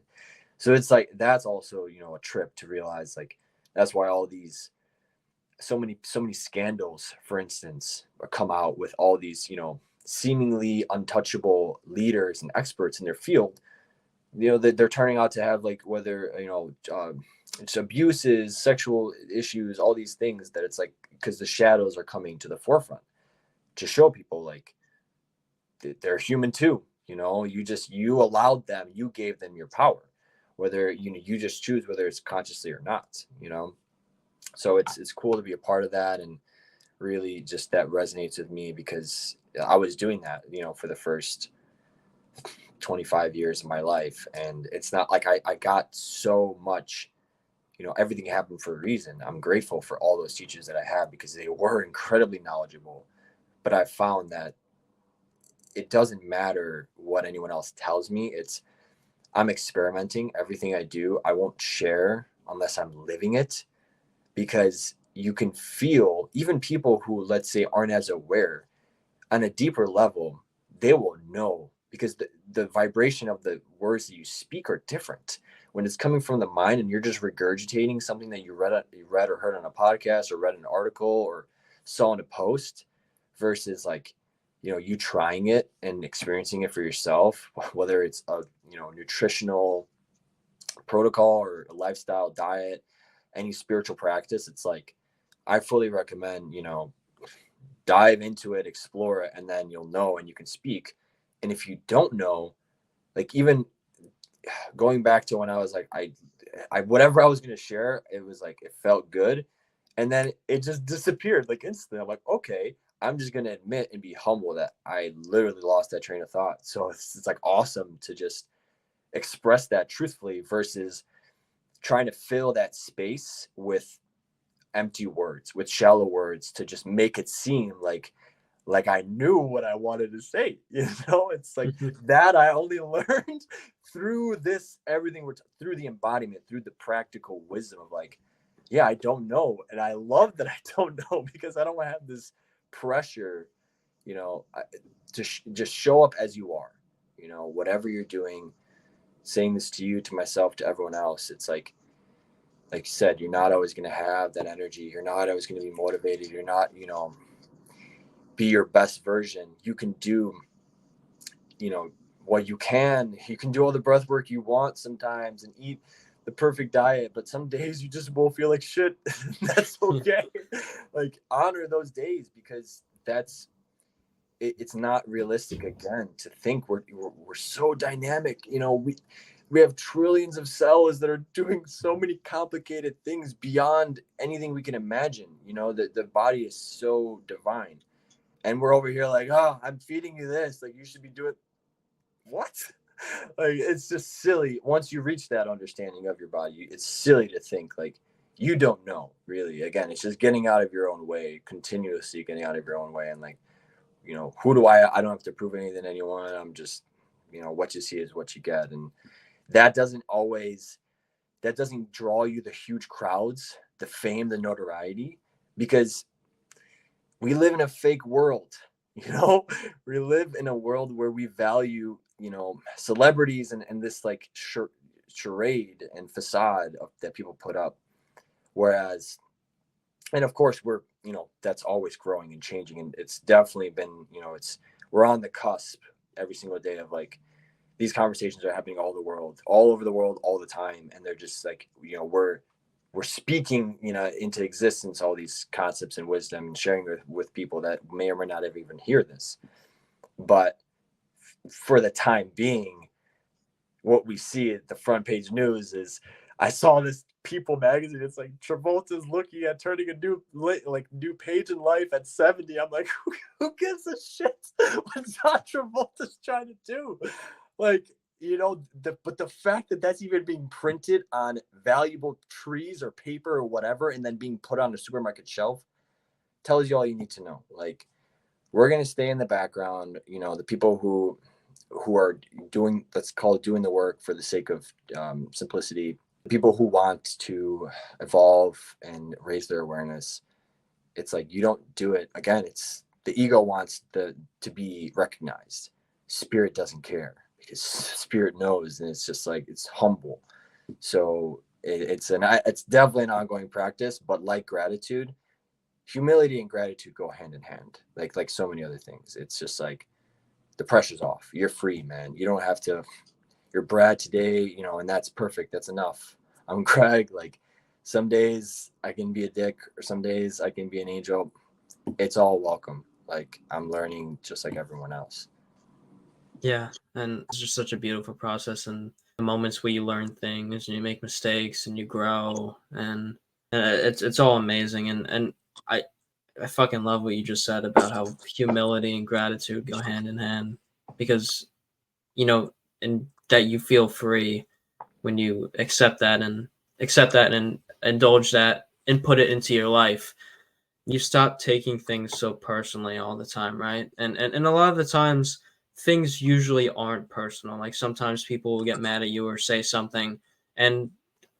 So it's like, that's also, a trip to realize, like, that's why all these, so many scandals, for instance, come out with all these, seemingly untouchable leaders and experts in their field. They're turning out to have, like, whether, it's abuses, sexual issues, all these things, that it's like, because the shadows are coming to the forefront to show people, like, they're human too. You allowed them, you gave them your power, whether, you just choose whether it's consciously or not, so it's cool to be a part of that. And really, just that resonates with me, because I was doing that, for the first 25 years of my life. And it's not like I got so much, everything happened for a reason. I'm grateful for all those teachers that I have, because they were incredibly knowledgeable. But I found that it doesn't matter what anyone else tells me. I'm experimenting. Everything I do, I won't share unless I'm living it, because you can feel, even people who, let's say, aren't as aware, on a deeper level, they will know, because the vibration of the words that you speak are different. When it's coming from the mind and you're just regurgitating something that you read or heard on a podcast, or read an article, or saw in a post, versus, like, you trying it and experiencing it for yourself, whether it's a, nutritional protocol or a lifestyle, diet, any spiritual practice. It's like, I fully recommend, dive into it, explore it, and then you'll know, and you can speak. And if you don't know, like, even going back to when I was like, I whatever I was going to share, it was like, it felt good. And then it just disappeared like instantly. I'm like, okay, I'm just going to admit and be humble that I literally lost that train of thought. So it's like awesome to just express that truthfully versus trying to fill that space with empty words, with shallow words, to just make it seem like I knew what I wanted to say. It's like that I only learned through this, everything through the embodiment, through the practical wisdom of like, yeah, I don't know. And I love that I don't know, because I don't have this pressure, to just show up as you are, whatever you're doing, saying this to you, to myself, to everyone else. It's like you said, you're not always going to have that energy. You're not always going to be motivated. You're not, be your best version. You can do, what you can do all the breath work you want sometimes and eat the perfect diet, but some days you just will feel like shit. That's okay. Like, honor those days, because it's not realistic, again, to think we're so dynamic. We have trillions of cells that are doing so many complicated things beyond anything we can imagine. The body is so divine. And we're over here like, oh, I'm feeding you this. Like, you should be doing what? Like, it's just silly. Once you reach that understanding of your body, it's silly to think like you don't know, really. Again, it's just getting out of your own way, continuously getting out of your own way. And like, who do I don't have to prove anything to anyone. I'm just, what you see is what you get. And that doesn't draw you the huge crowds, the fame, the notoriety, because we live in a fake world. We live in a world where we value, celebrities and this like charade and facade that people put up. Whereas, and of course, that's always growing and changing. And it's definitely been, we're on the cusp every single day of like, these conversations are happening all over the world, all the time. And they're just like, we're speaking, into existence, all these concepts and wisdom, and sharing with people that may or may not ever even hear this. But for the time being, what we see at the front page news is, I saw this People magazine. It's like, Travolta's looking at turning a new page in life at 70. I'm like, who gives a shit what John Travolta's trying to do? Like, but the fact that that's even being printed on valuable trees or paper or whatever, and then being put on the supermarket shelf, tells you all you need to know. Like, we're going to stay in the background. The people who are doing, let's call it doing the work for the sake of simplicity, people who want to evolve and raise their awareness. It's like, you don't do it. Again, it's the ego wants to be recognized. Spirit doesn't care, because spirit knows, and it's just like, it's humble. So it's definitely an ongoing practice. But like gratitude, humility and gratitude go hand in hand, like so many other things. It's just like, the pressure's off. You're free, man. You don't have to. You're Brad today, and that's perfect. That's enough. I'm Craig. Like, some days I can be a dick, or some days I can be an angel. It's all welcome. Like, I'm learning just like everyone else. Yeah, and it's just such a beautiful process, and the moments where you learn things and you make mistakes and you grow, and it's all amazing. And I fucking love what you just said about how humility and gratitude go hand in hand, because and that you feel free when you accept that and indulge that and put it into your life. You stop taking things so personally all the time, right? And a lot of the times things usually aren't personal. Like, sometimes people will get mad at you or say something, and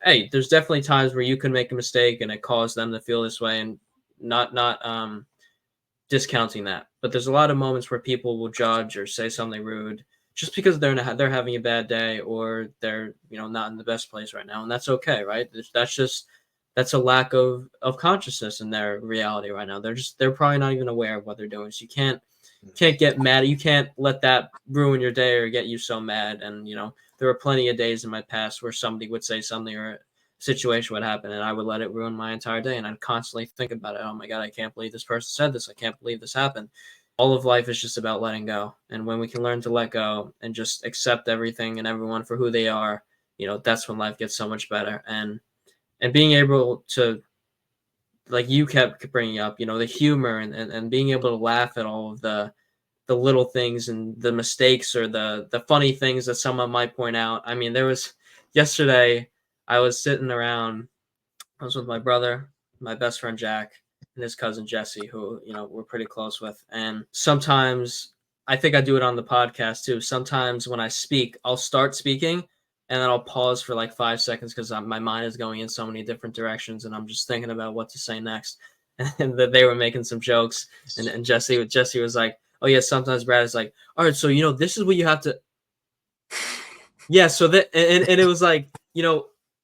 hey, there's definitely times where you can make a mistake and it caused them to feel this way, and not discounting that. But there's a lot of moments where people will judge or say something rude just because they're having a bad day, or they're not in the best place right now, and that's okay, right? That's a lack of consciousness in their reality right now. They're probably not even aware of what they're doing. So you can't get mad. You can't let that ruin your day or get you so mad. And there were plenty of days in my past where somebody would say something or a situation would happen, and I would let it ruin my entire day, and I'd constantly think about it. Oh my God, I can't believe this person said this. I can't believe this happened. all of life is just about letting go. And when we can learn to let go and just accept everything and everyone for who they are, that's when life gets so much better. And being able to, like you kept bringing up, the humor and being able to laugh at all of the little things and the mistakes or the funny things that someone might point out. I mean, there was yesterday, I was sitting around, I was with my brother, my best friend Jack, and his cousin Jesse, who, we're pretty close with. And sometimes, I think I do it on the podcast too. Sometimes when I speak, I'll start speaking and then I'll pause for like 5 seconds because my mind is going in so many different directions and I'm just thinking about what to say next. And that they were making some jokes, and Jesse was like, "Oh yeah, sometimes Brad is like, all right, so this is what you have to." Yeah, so that and it was like,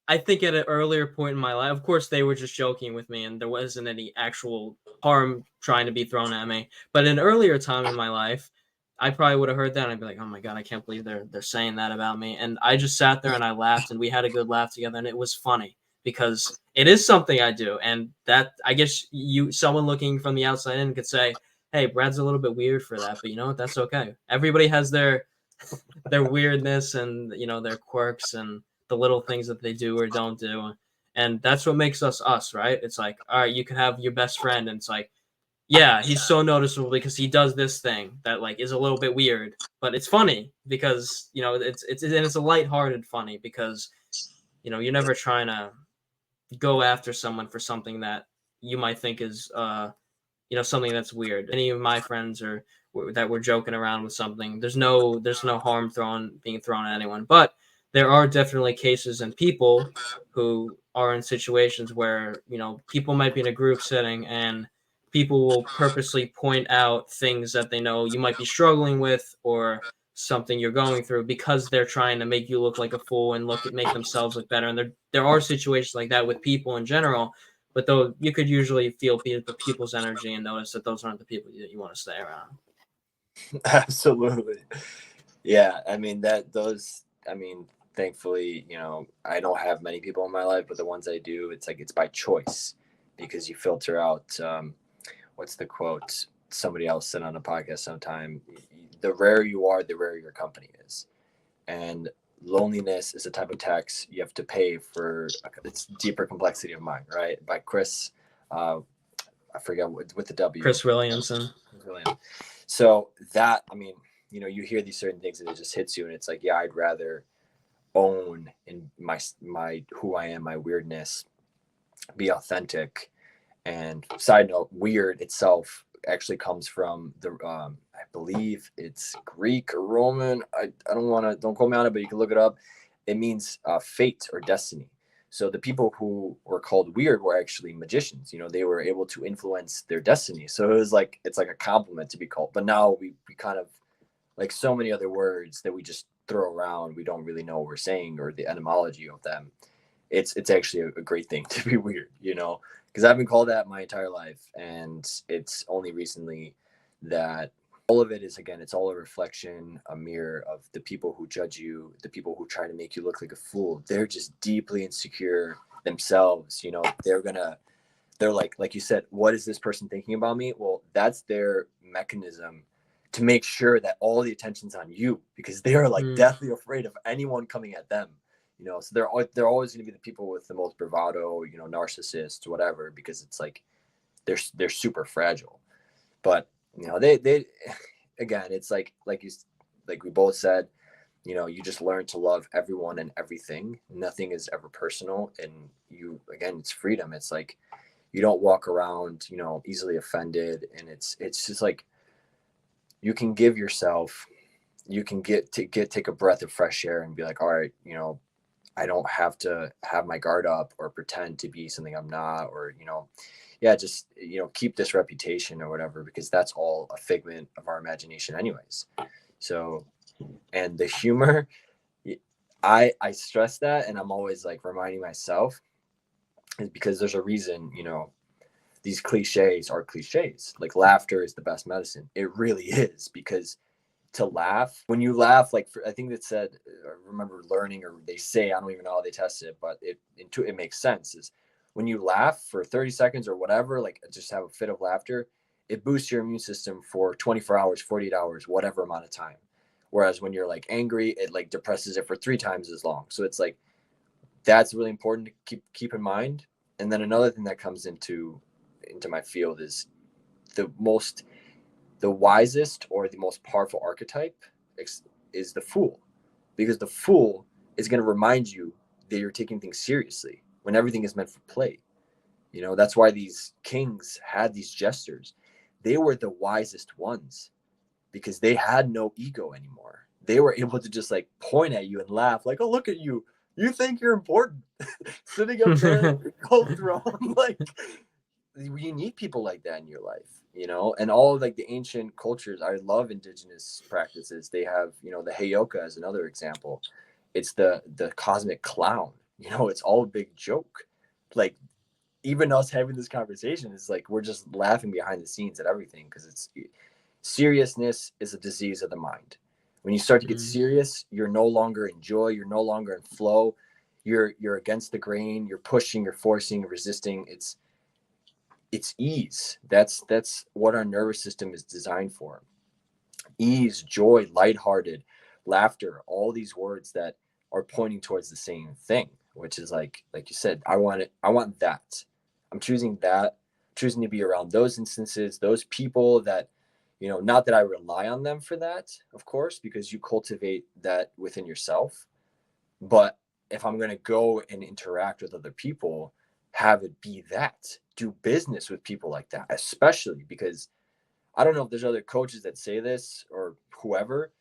I think at an earlier point in my life, of course, they were just joking with me, and there wasn't any actual harm trying to be thrown at me. But an earlier time in my life, I probably would have heard that, and I'd be like, "Oh my god, I can't believe they're saying that about me." And I just sat there and I laughed, and we had a good laugh together, and it was funny because it is something I do, and that I guess someone looking from the outside in could say, "Hey, Brad's a little bit weird for that," but you know what? That's okay. Everybody has their weirdness and their quirks and the little things that they do or don't do, and that's what makes us, right? It's like, all right, you can have your best friend and it's like, yeah, he's so noticeable because he does this thing that like is a little bit weird, but it's funny because it's a lighthearted funny because you're never trying to go after someone for something that you might think is something that's weird. Any of my friends or that we're joking around with something, there's no harm being thrown at anyone. But there are definitely cases and people who are in situations where people might be in a group setting and people will purposely point out things that they know you might be struggling with or something you're going through because they're trying to make you look like a fool and make themselves look better. And there are situations like that with people in general, but though you could usually feel people's energy and notice that those aren't the people that you want to stay around. Absolutely. Yeah. I mean, thankfully, I don't have many people in my life, but the ones I do, it's like, it's by choice because you filter out, what's the quote? Somebody else said on a podcast sometime, the rarer you are, the rarer your company is. And loneliness is a type of tax you have to pay for its deeper complexity of mind, right? By Chris, I forget with the W. Chris Williamson. So that, I mean, you hear these certain things and it just hits you, and it's like, yeah, I'd rather own in my who I am, my weirdness, be authentic. And side note, weird itself actually comes from the I believe it's Greek or Roman. Don't quote me on it, but you can look it up. It means fate or destiny. So the people who were called weird were actually magicians. They were able to influence their destiny. So it's like a compliment to be called. But now we kind of, like so many other words that we just throw around, we don't really know what we're saying or the etymology of them. It's actually a great thing to be weird, because I've been called that my entire life, and it's only recently that all of it is, again, it's all a reflection, a mirror of the people who judge you, the people who try to make you look like a fool. They're just deeply insecure themselves. They're like you said, what is this person thinking about me? Well, that's their mechanism to make sure that all the attention's on you, because they're like deathly afraid of anyone coming at them. So they're always going to be the people with the most bravado, narcissists, whatever, because it's like they're super fragile. But they again, it's like we both said, you just learn to love everyone and everything. Nothing is ever personal, and again, it's freedom. It's like you don't walk around, easily offended, and it's just like you can give yourself, you can take a breath of fresh air and be like, all right, I don't have to have my guard up or pretend to be something I'm not, or, just, keep this reputation or whatever, because that's all a figment of our imagination anyways. So, and the humor, I stress that, and I'm always like reminding myself, is because there's a reason, these cliches are cliches. Like laughter is the best medicine. It really is, because to laugh, when you laugh, like I think that said, I remember learning, or they say, I don't even know how they test it, but it makes sense, is when you laugh for 30 seconds or whatever, like just have a fit of laughter, it boosts your immune system for 24 hours, 48 hours, whatever amount of time. Whereas when you're like angry, it like depresses it for 3 times as long. So it's like, that's really important to keep in mind. And then another thing that comes into my field is the wisest or the most powerful archetype is the fool, because the fool is going to remind you that you're taking things seriously when everything is meant for play. You know, that's why these kings had these jesters. They were the wisest ones because they had no ego anymore. They were able to just like point at you and laugh like, oh, look at you. You think you're important sitting up there in your gold throne. Like, you need people like that in your life, you know. And all of like the ancient cultures, I love indigenous practices. They have, you know, the heyoka as another example. It's the cosmic clown, you know. It's all a big joke. Like, even us having this conversation is like we're just laughing behind the scenes at everything, because it's seriousness is a disease of the mind. When you start to get serious, you're no longer in joy, you're no longer in flow, you're against the grain, you're pushing, you're forcing, you're resisting. It's ease. That's what our nervous system is designed for. Ease, joy, lighthearted, laughter, all these words that are pointing towards the same thing, which is like you said, I want that. I'm choosing that, choosing to be around those instances, those people that, you know, not that I rely on them for that, of course, because you cultivate that within yourself. But if I'm going to go and interact with other people, have it be that. Do business with people like that, especially because I don't know if there's other coaches that say this or whoever,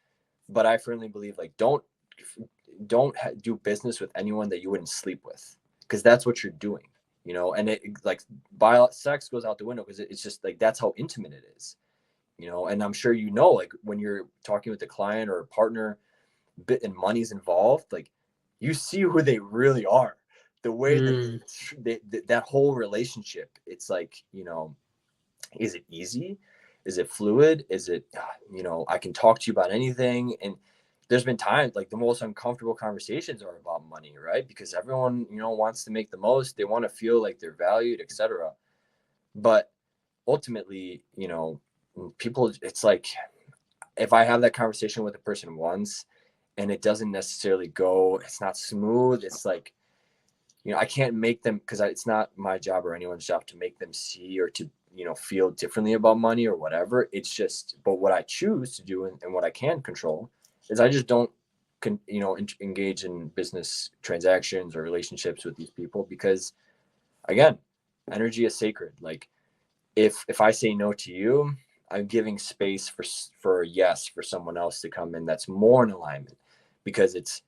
but I firmly believe like don't do business with anyone that you wouldn't sleep with, because that's what you're doing, you know. And it like sex goes out the window because it's just like that's how intimate it is, you know. And I'm sure, you know, like when you're talking with a client or a partner, bit and money's involved, like you see who they really are, the way that that whole relationship, it's like, you know, is it easy, is it fluid, is it, you know, I can talk to you about anything. And there's been times like the most uncomfortable conversations are about money, right? Because everyone, you know, wants to make the most, they want to feel like they're valued, etc. But ultimately, you know, people, it's like if I have that conversation with a person once and it doesn't necessarily go, it's not smooth, it's like, you know, I can't make them, because it's not my job or anyone's job to make them see or to, you know, feel differently about money or whatever. It's just, but what I choose to do and what I can control is I just don't, you know, engage in business transactions or relationships with these people, because again, energy is sacred. Like if I say no to you, I'm giving space for a yes for someone else to come in that's more in alignment, because it's,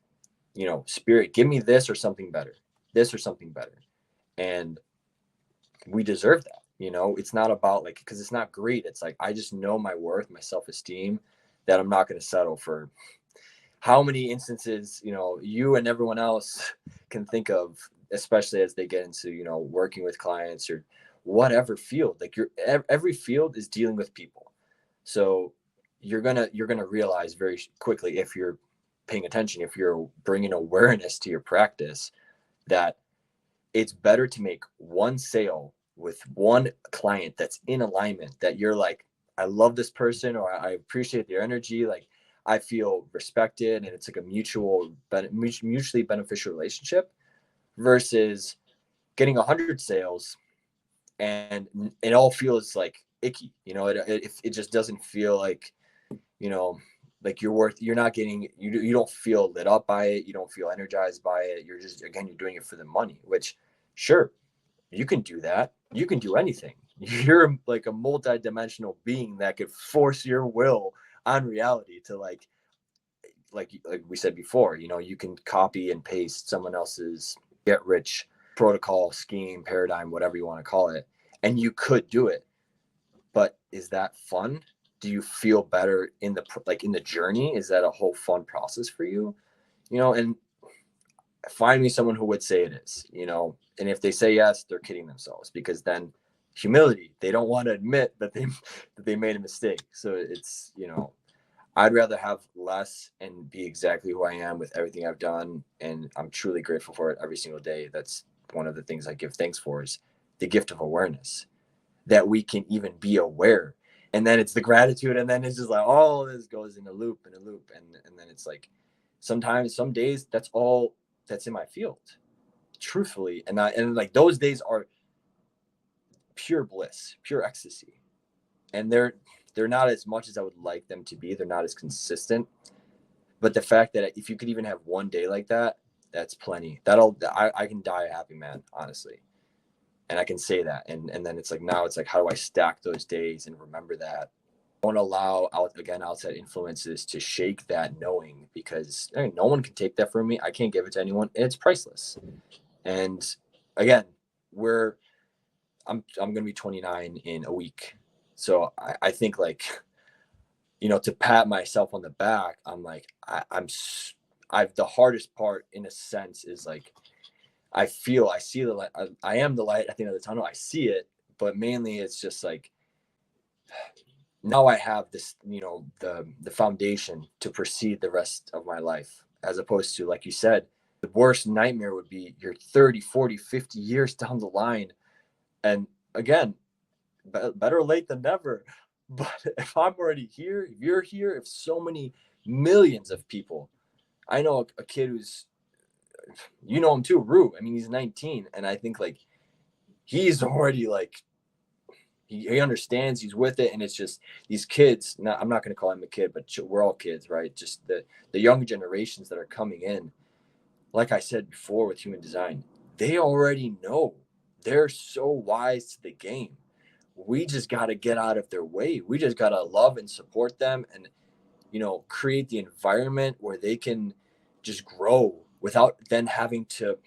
you know, spirit, give me this or something better, this or something better. And we deserve that, you know. It's not about like, because it's not greed. It's like, I just know my worth, my self-esteem, that I'm not going to settle for how many instances, you know, you and everyone else can think of, especially as they get into, you know, working with clients or whatever field. Like every field is dealing with people. So you're gonna realize very quickly, if you're paying attention, if you're bringing awareness to your practice, that it's better to make one sale with one client that's in alignment, that you're like, I love this person, or I appreciate their energy, like I feel respected, and it's like a mutually beneficial relationship, versus getting 100 sales and it all feels like icky, you know. It just doesn't feel like, you know, like you're not getting, you don't feel lit up by it, you don't feel energized by it. You're just, again, you're doing it for the money, which sure, you can do that, you can do anything. You're like a multi-dimensional being that could force your will on reality to like we said before, you know, you can copy and paste someone else's get rich protocol, scheme, paradigm, whatever you want to call it, and you could do it. But is that fun? Do you feel better in the journey? Is that a whole fun process for you? You know, and find me someone who would say it is, you know. And if they say yes, they're kidding themselves, because then humility, they don't want to admit that they made a mistake. So it's, you know, I'd rather have less and be exactly who I am with everything I've done, and I'm truly grateful for it every single day. That's one of the things I give thanks for, is the gift of awareness. that we can even be aware. And then it's the gratitude, and then it's just like all this goes in a loop and a loop, and then it's like sometimes, some days, that's all that's in my field, truthfully. And like those days are pure bliss, pure ecstasy. And they're not as much as I would like them to be. They're not as consistent. But the fact that if you could even have one day like that, that's plenty. I can die a happy man, honestly. And I can say that. And then it's like, now it's like, how do I stack those days and remember that? I don't allow outside influences to shake that knowing, because no one can take that from me. I can't give it to anyone. It's priceless. And again, I'm going to be 29 in a week. So I think, like, to pat myself on the back, I'm like, I've the hardest part in a sense is like, I see the light. I am the light at the end of the tunnel. I see it, but mainly it's just like, now I have this, the foundation to proceed the rest of my life, as opposed to, like you said, the worst nightmare would be you're 30, 40, 50 years down the line. And again, better late than never. But if I'm already here, if you're here, if so many millions of people, I know a kid who's, him too, Rue. I mean, he's 19, and I think, like, he's already, like, he understands, he's with it, and it's just these kids. Now, I'm not going to call him a kid, but we're all kids, right? Just the younger generations that are coming in. Like I said before with human design, they already know. They're so wise to the game. We just got to get out of their way. We just got to love and support them, and create the environment where they can just grow without then having to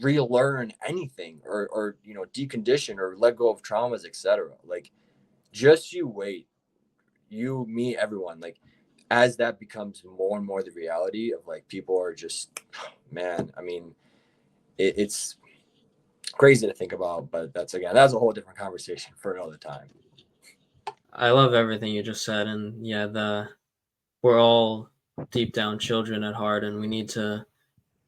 relearn anything, or decondition or let go of traumas, etc. Like, just you wait, you, me, everyone, like, as that becomes more and more the reality of, like, people are just, man, I mean, it's crazy to think about, but that's a whole different conversation for another time. I love everything you just said, and yeah, we're all deep down children at heart, and we need to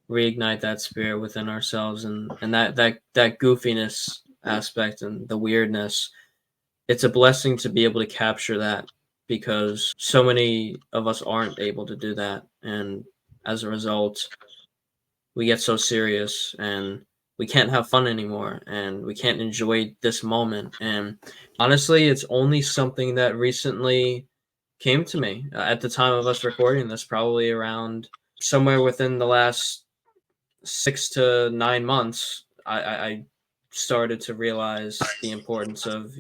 reignite that spirit within ourselves, and that goofiness aspect and the weirdness. It's a blessing to be able to capture that, because so many of us aren't able to do that, and as a result, we get so serious and we can't have fun anymore, and we can't enjoy this moment. And honestly, it's only something that recently came to me at the time of us recording this, probably around somewhere within the last 6 to 9 months. I started to realize the importance of,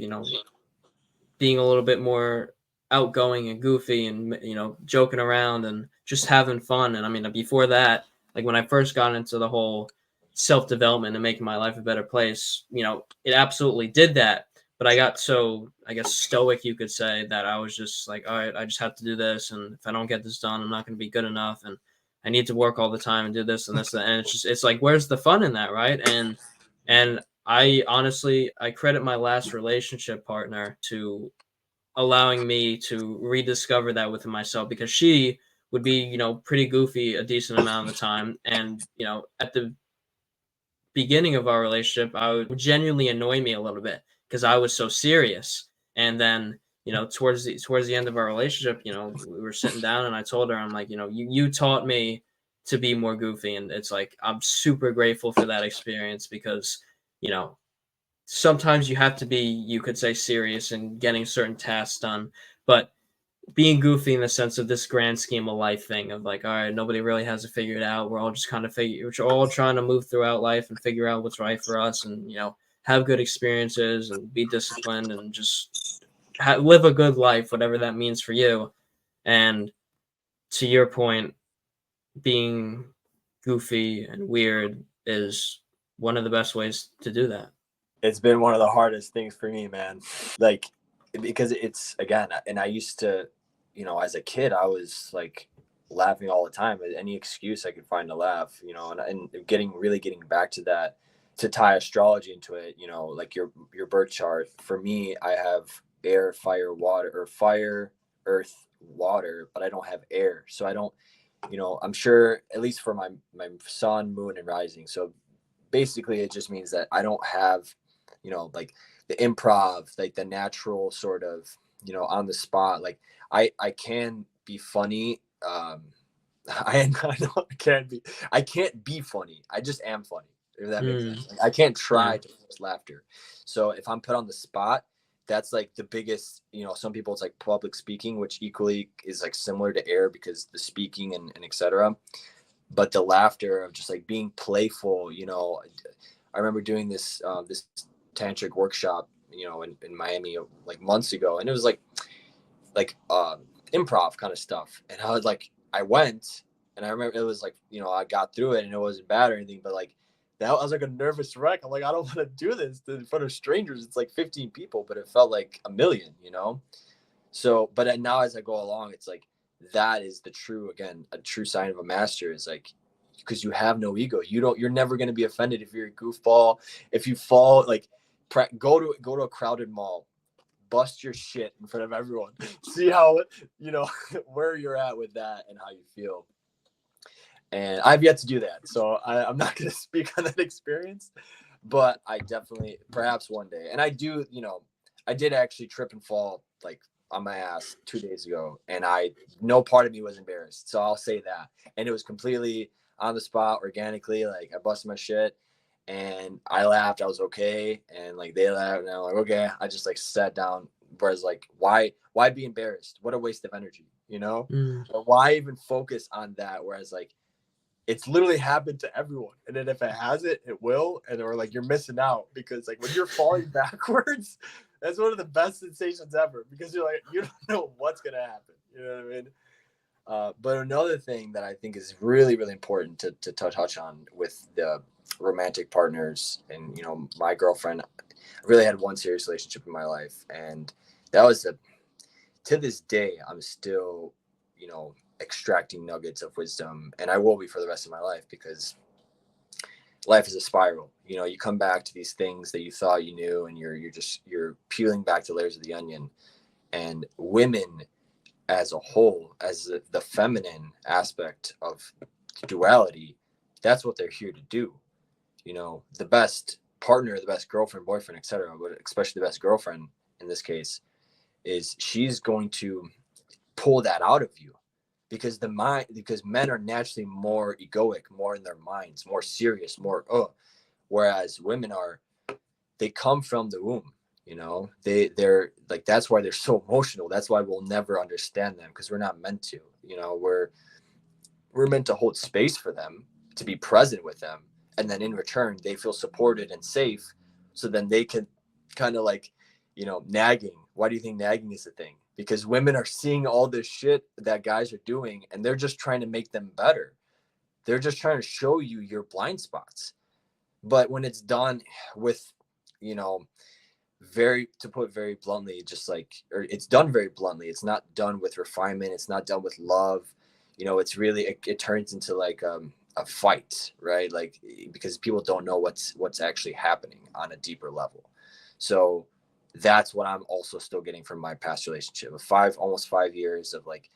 being a little bit more outgoing and goofy, and joking around and just having fun. And I mean, before that, like when I first got into the whole self-development and making my life a better place, it absolutely did that. But I got so, I guess, stoic, you could say, that I was just like, all right, I just have to do this, and if I don't get this done, I'm not going to be good enough, and I need to work all the time and do this and this, and it's like, where's the fun in that, right? And I honestly, I credit my last relationship partner to allowing me to rediscover that within myself, because she would be, pretty goofy a decent amount of the time. And, at the beginning of our relationship, I would genuinely annoy me a little bit because I was so serious. And then, towards the end of our relationship, we were sitting down and I told her, I'm like, you taught me to be more goofy. And it's like, I'm super grateful for that experience, because, you know, sometimes you have to be, you could say, serious in getting certain tasks done, but being goofy in the sense of this grand scheme of life thing of like, all right, nobody really has it figured out. We're all just kind of we're all trying to move throughout life and figure out what's right for us, and have good experiences and be disciplined and just live a good life, whatever that means for you. And to your point, being goofy and weird is one of the best ways to do that. It's been one of the hardest things for me, man. Like, because it's, again, and I used to, as a kid, I was like laughing all the time at any excuse I could find to laugh, and getting back to that, to tie astrology into it, like your birth chart. For me, I have air, fire, water, or fire, earth, water, but I don't have air. So I don't, I'm sure, at least for my sun, moon, and rising. So basically it just means that I don't have, you know, like the improv, like the natural sort of, you know, on the spot. Like I can be funny. I know I can't be funny. I just am funny, if that makes sense. Like, I can't try to force laughter. So if I'm put on the spot, that's like the biggest, you know, some people it's like public speaking, which equally is like similar to air because the speaking and etc. But the laughter of just like being playful, you know, I remember doing this this tantric workshop, you know, in Miami like months ago, and it was like improv kind of stuff. And I was like, I went, and I remember it was like, you know, I got through it and it wasn't bad or anything, but like that, I was like a nervous wreck. I'm like, I don't want to do this in front of strangers. It's like 15 people, but it felt like a million, you know? So, but now as I go along, it's like, that is the true, again, a true sign of a master is like, because you have no ego. You're never going to be offended if you're a goofball. If you fall, like go to a crowded mall, bust your shit in front of everyone. See how, you know, where you're at with that and how you feel. And I've yet to do that. So I'm not going to speak on that experience, but I definitely, perhaps one day. And I do, you know, I did actually trip and fall like on my ass 2 days ago. And no part of me was embarrassed. So I'll say that. And it was completely on the spot, organically. Like I busted my shit and I laughed. I was okay. And like they laughed and I'm like, okay. I just like sat down. Whereas like, why be embarrassed? What a waste of energy, you know? But why even focus on that? Whereas like, it's literally happened to everyone. And then if it hasn't, it will. And or like you're missing out because like when you're falling backwards, that's one of the best sensations ever because you're like, you don't know what's going to happen. You know what I mean? But another thing that I think is really, really important to touch on with the romantic partners and, you know, my girlfriend, I really had one serious relationship in my life. And that was to this day, I'm still, you know, extracting nuggets of wisdom, and I will be for the rest of my life because life is a spiral. You know, you come back to these things that you thought you knew, and you're peeling back the layers of the onion. And women as a whole, as the feminine aspect of duality, that's what they're here to do. You know, the best partner, the best girlfriend, boyfriend, etc., but especially the best girlfriend in this case, is she's going to pull that out of you because men are naturally more egoic, more in their minds, more serious, more whereas women they come from the womb, you know, they're like, that's why they're so emotional. That's why we'll never understand them because we're not meant to, you know, we're meant to hold space for them, to be present with them, and then in return they feel supported and safe, so then they can kind of like, you know, nagging. Why do you think nagging is a thing? Because women are seeing all this shit that guys are doing and they're just trying to make them better. They're just trying to show you your blind spots. But when it's done with, you know, to put very bluntly, just like, or it's done very bluntly, it's not done with refinement, it's not done with love, you know, it's really, it turns into like a fight, right? Like, because people don't know what's actually happening on a deeper level. So that's what I'm also still getting from my past relationship of almost 5 years of like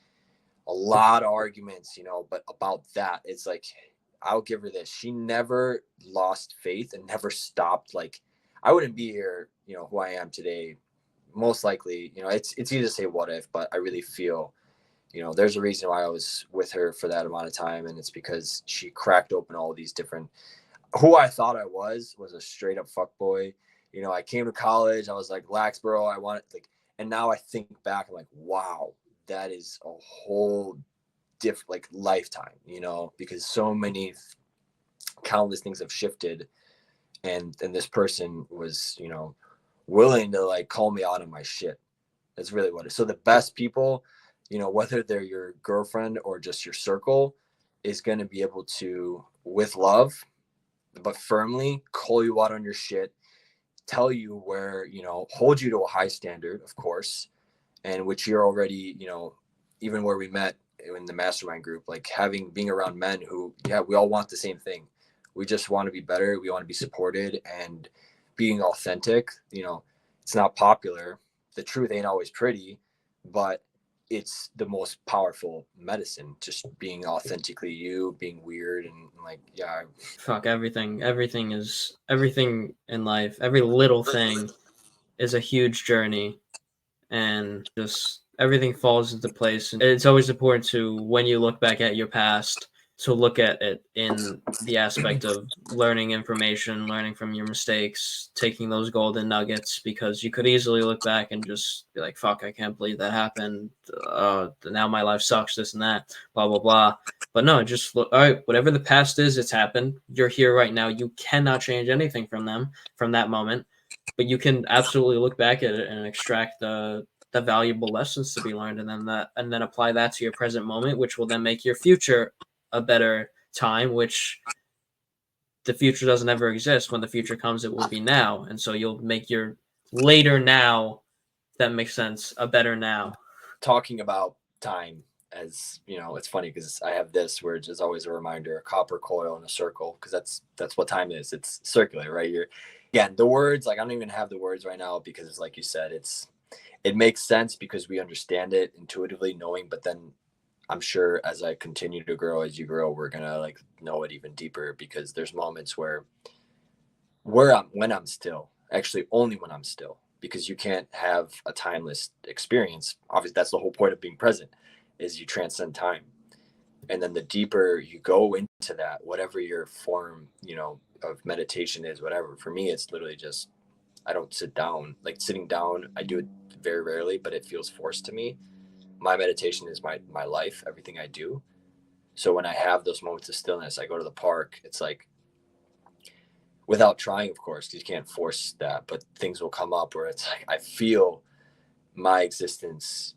a lot of arguments, you know, but about that, it's like, I'll give her this. She never lost faith and never stopped. Like, I wouldn't be here, you know, who I am today. Most likely, you know, it's easy to say what if, but I really feel, you know, there's a reason why I was with her for that amount of time. And it's because she cracked open all these different, who I thought I was a straight up fuckboy. You know, I came to college, I was like, Laxboro, I wanted like, and now I think back, I'm like, wow, that is a whole different like lifetime, you know, because so many countless things have shifted, and this person was, you know, willing to like call me out on my shit. That's really what it is. So the best people, you know, whether they're your girlfriend or just your circle, is going to be able to, with love, but firmly call you out on your shit, tell you where, you know, hold you to a high standard, of course, and which you're already, you know, even where we met in the mastermind group, like being around men who, yeah, we all want the same thing. We just want to be better. We want to be supported, and being authentic, you know, it's not popular. The truth ain't always pretty, but it's the most powerful medicine, just being authentically you, being weird, and like, yeah. Fuck everything. Everything in life. Every little thing is a huge journey, and just everything falls into place. And it's always important to, when you look back at your past, to look at it in the aspect of learning information, learning from your mistakes, taking those golden nuggets, because you could easily look back and just be like, fuck, I can't believe that happened. Now my life sucks, this and that, blah, blah, blah. But no, just look, all right, whatever the past is, it's happened. You're here right now. You cannot change anything from that moment. But you can absolutely look back at it and extract the valuable lessons to be learned, and then apply that to your present moment, which will then make your future a better time, which the future doesn't ever exist. When the future comes, it will be now. And so you'll make your later now, if that makes sense, a better now. Talking about time, as you know, it's funny because I have this where it's always a reminder: a copper coil in a circle, because that's what time is. It's circular, right? You're, again, the words, like, I don't even have the words right now because it's like you said, it makes sense because we understand it intuitively, knowing, but then I'm sure as I continue to grow, as you grow, we're gonna like know it even deeper, because there's moments when I'm still, actually only when I'm still, because you can't have a timeless experience. Obviously, that's the whole point of being present, is you transcend time. And then the deeper you go into that, whatever your form, of meditation is, whatever, for me, it's literally just, I don't sit down. Like, sitting down, I do it very rarely, but it feels forced to me. My meditation is my life, everything I do. So when I have those moments of stillness, I go to the park. It's like, without trying, of course, because you can't force that, but things will come up where it's like I feel my existence,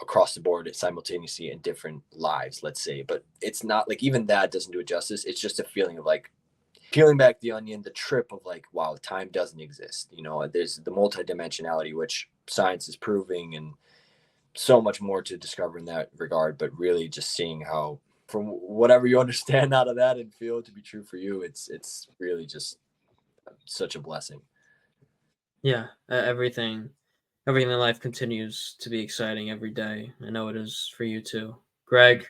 across the board simultaneously in different lives, let's say. But it's not like, even that doesn't do it justice. It's just a feeling of like peeling back the onion, the trip of like, wow, time doesn't exist. There's the multidimensionality, which science is proving, and so much more to discover in that regard. But really just seeing how, from whatever you understand out of that and feel to be true for you, it's really just such a blessing. Yeah, everything in life continues to be exciting every day. I know it is for you too. Greg,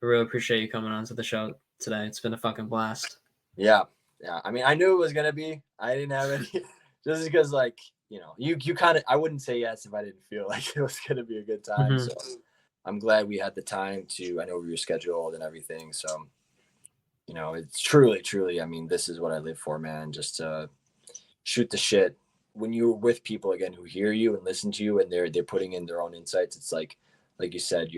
I really appreciate you coming on to the show today. It's been a fucking blast. Yeah. I mean, I knew it was gonna be. I didn't have any, just because, like, you kind of, I wouldn't say yes if I didn't feel like it was gonna be a good time. Mm-hmm. So I'm glad we had the time to. I know we were scheduled and everything. So it's truly. I mean, this is what I live for, man. Just to shoot the shit. When you're with people again who hear you and listen to you, and they're putting in their own insights, it's like you said,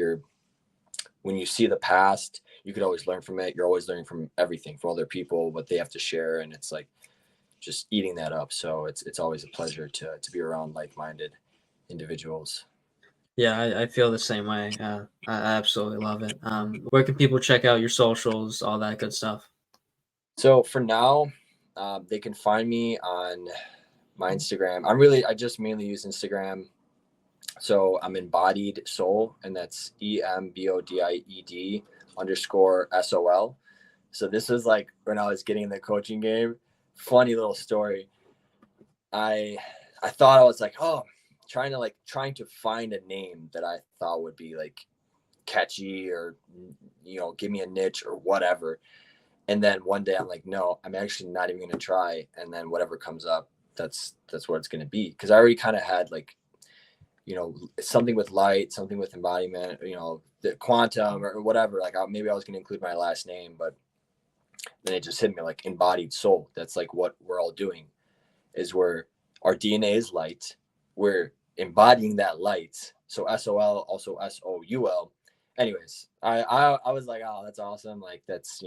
when you see the past, you could always learn from it. You're always learning from everything, from other people, what they have to share, and it's like just eating that up. So it's always a pleasure to be around like-minded individuals. Yeah, I feel the same way. I absolutely love it. Where can people check out your socials, all that good stuff? So for now, they can find me on my Instagram. I just mainly use Instagram. So I'm Embodied Soul, and that's EMBODIED_SOL. So this was like when I was getting in the coaching game. Funny little story. I thought, I was like, oh, trying to find a name that I thought would be like catchy, or give me a niche or whatever. And then one day I'm like, no, I'm actually not even gonna try. And then whatever comes up, that's what it's gonna be. Because I already kind of had like, something with light, something with embodiment, the quantum or whatever. Like, maybe I was gonna include my last name, but then it just hit me like embodied soul. That's like what we're all doing, is where our DNA is light. We're embodying that light. So SOL, also SOUL. Anyways, I was like, oh, that's awesome. Like, that's,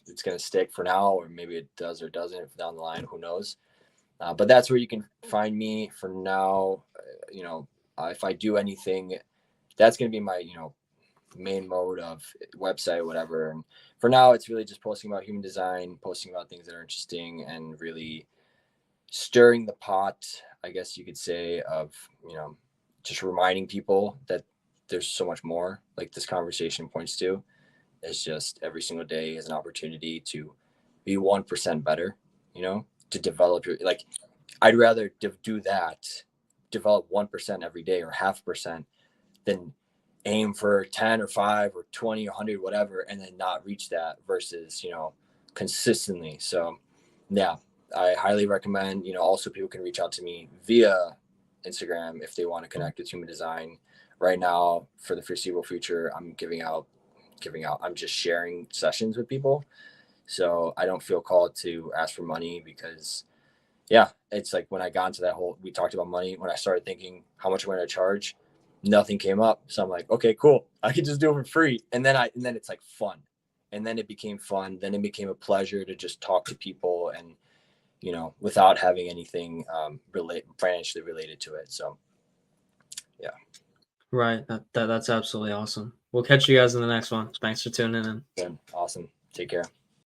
it's going to stick for now, or maybe it does or doesn't down the line. Who knows? But that's where you can find me for now. If I do anything, that's going to be my, main mode of website, whatever. And for now, it's really just posting about human design, posting about things that are interesting, and really stirring the pot, I guess you could say, of, just reminding people that there's so much more, like this conversation points to. It's just every single day is an opportunity to be 1% better, to develop your, like, I'd rather do that, develop 1% every day, or 0.5%, than aim for 10 or 5 or 20 or 100, whatever, and then not reach that versus, you know, consistently. So yeah, I highly recommend, you know, also people can reach out to me via Instagram if they want to connect with human design. Right now, for the foreseeable future, I'm I'm just sharing sessions with people. So I don't feel called to ask for money because yeah, it's like when I got into that whole, we talked about money, when I started thinking how much I'm going to charge, nothing came up. So I'm like, okay, cool. I can just do it for free. And then it's like fun. And then it became fun. Then it became a pleasure to just talk to people and, you know, without having anything financially related to it. So yeah. Right. That's absolutely awesome. We'll catch you guys in the next one. Thanks for tuning in. Good. Awesome. Take care.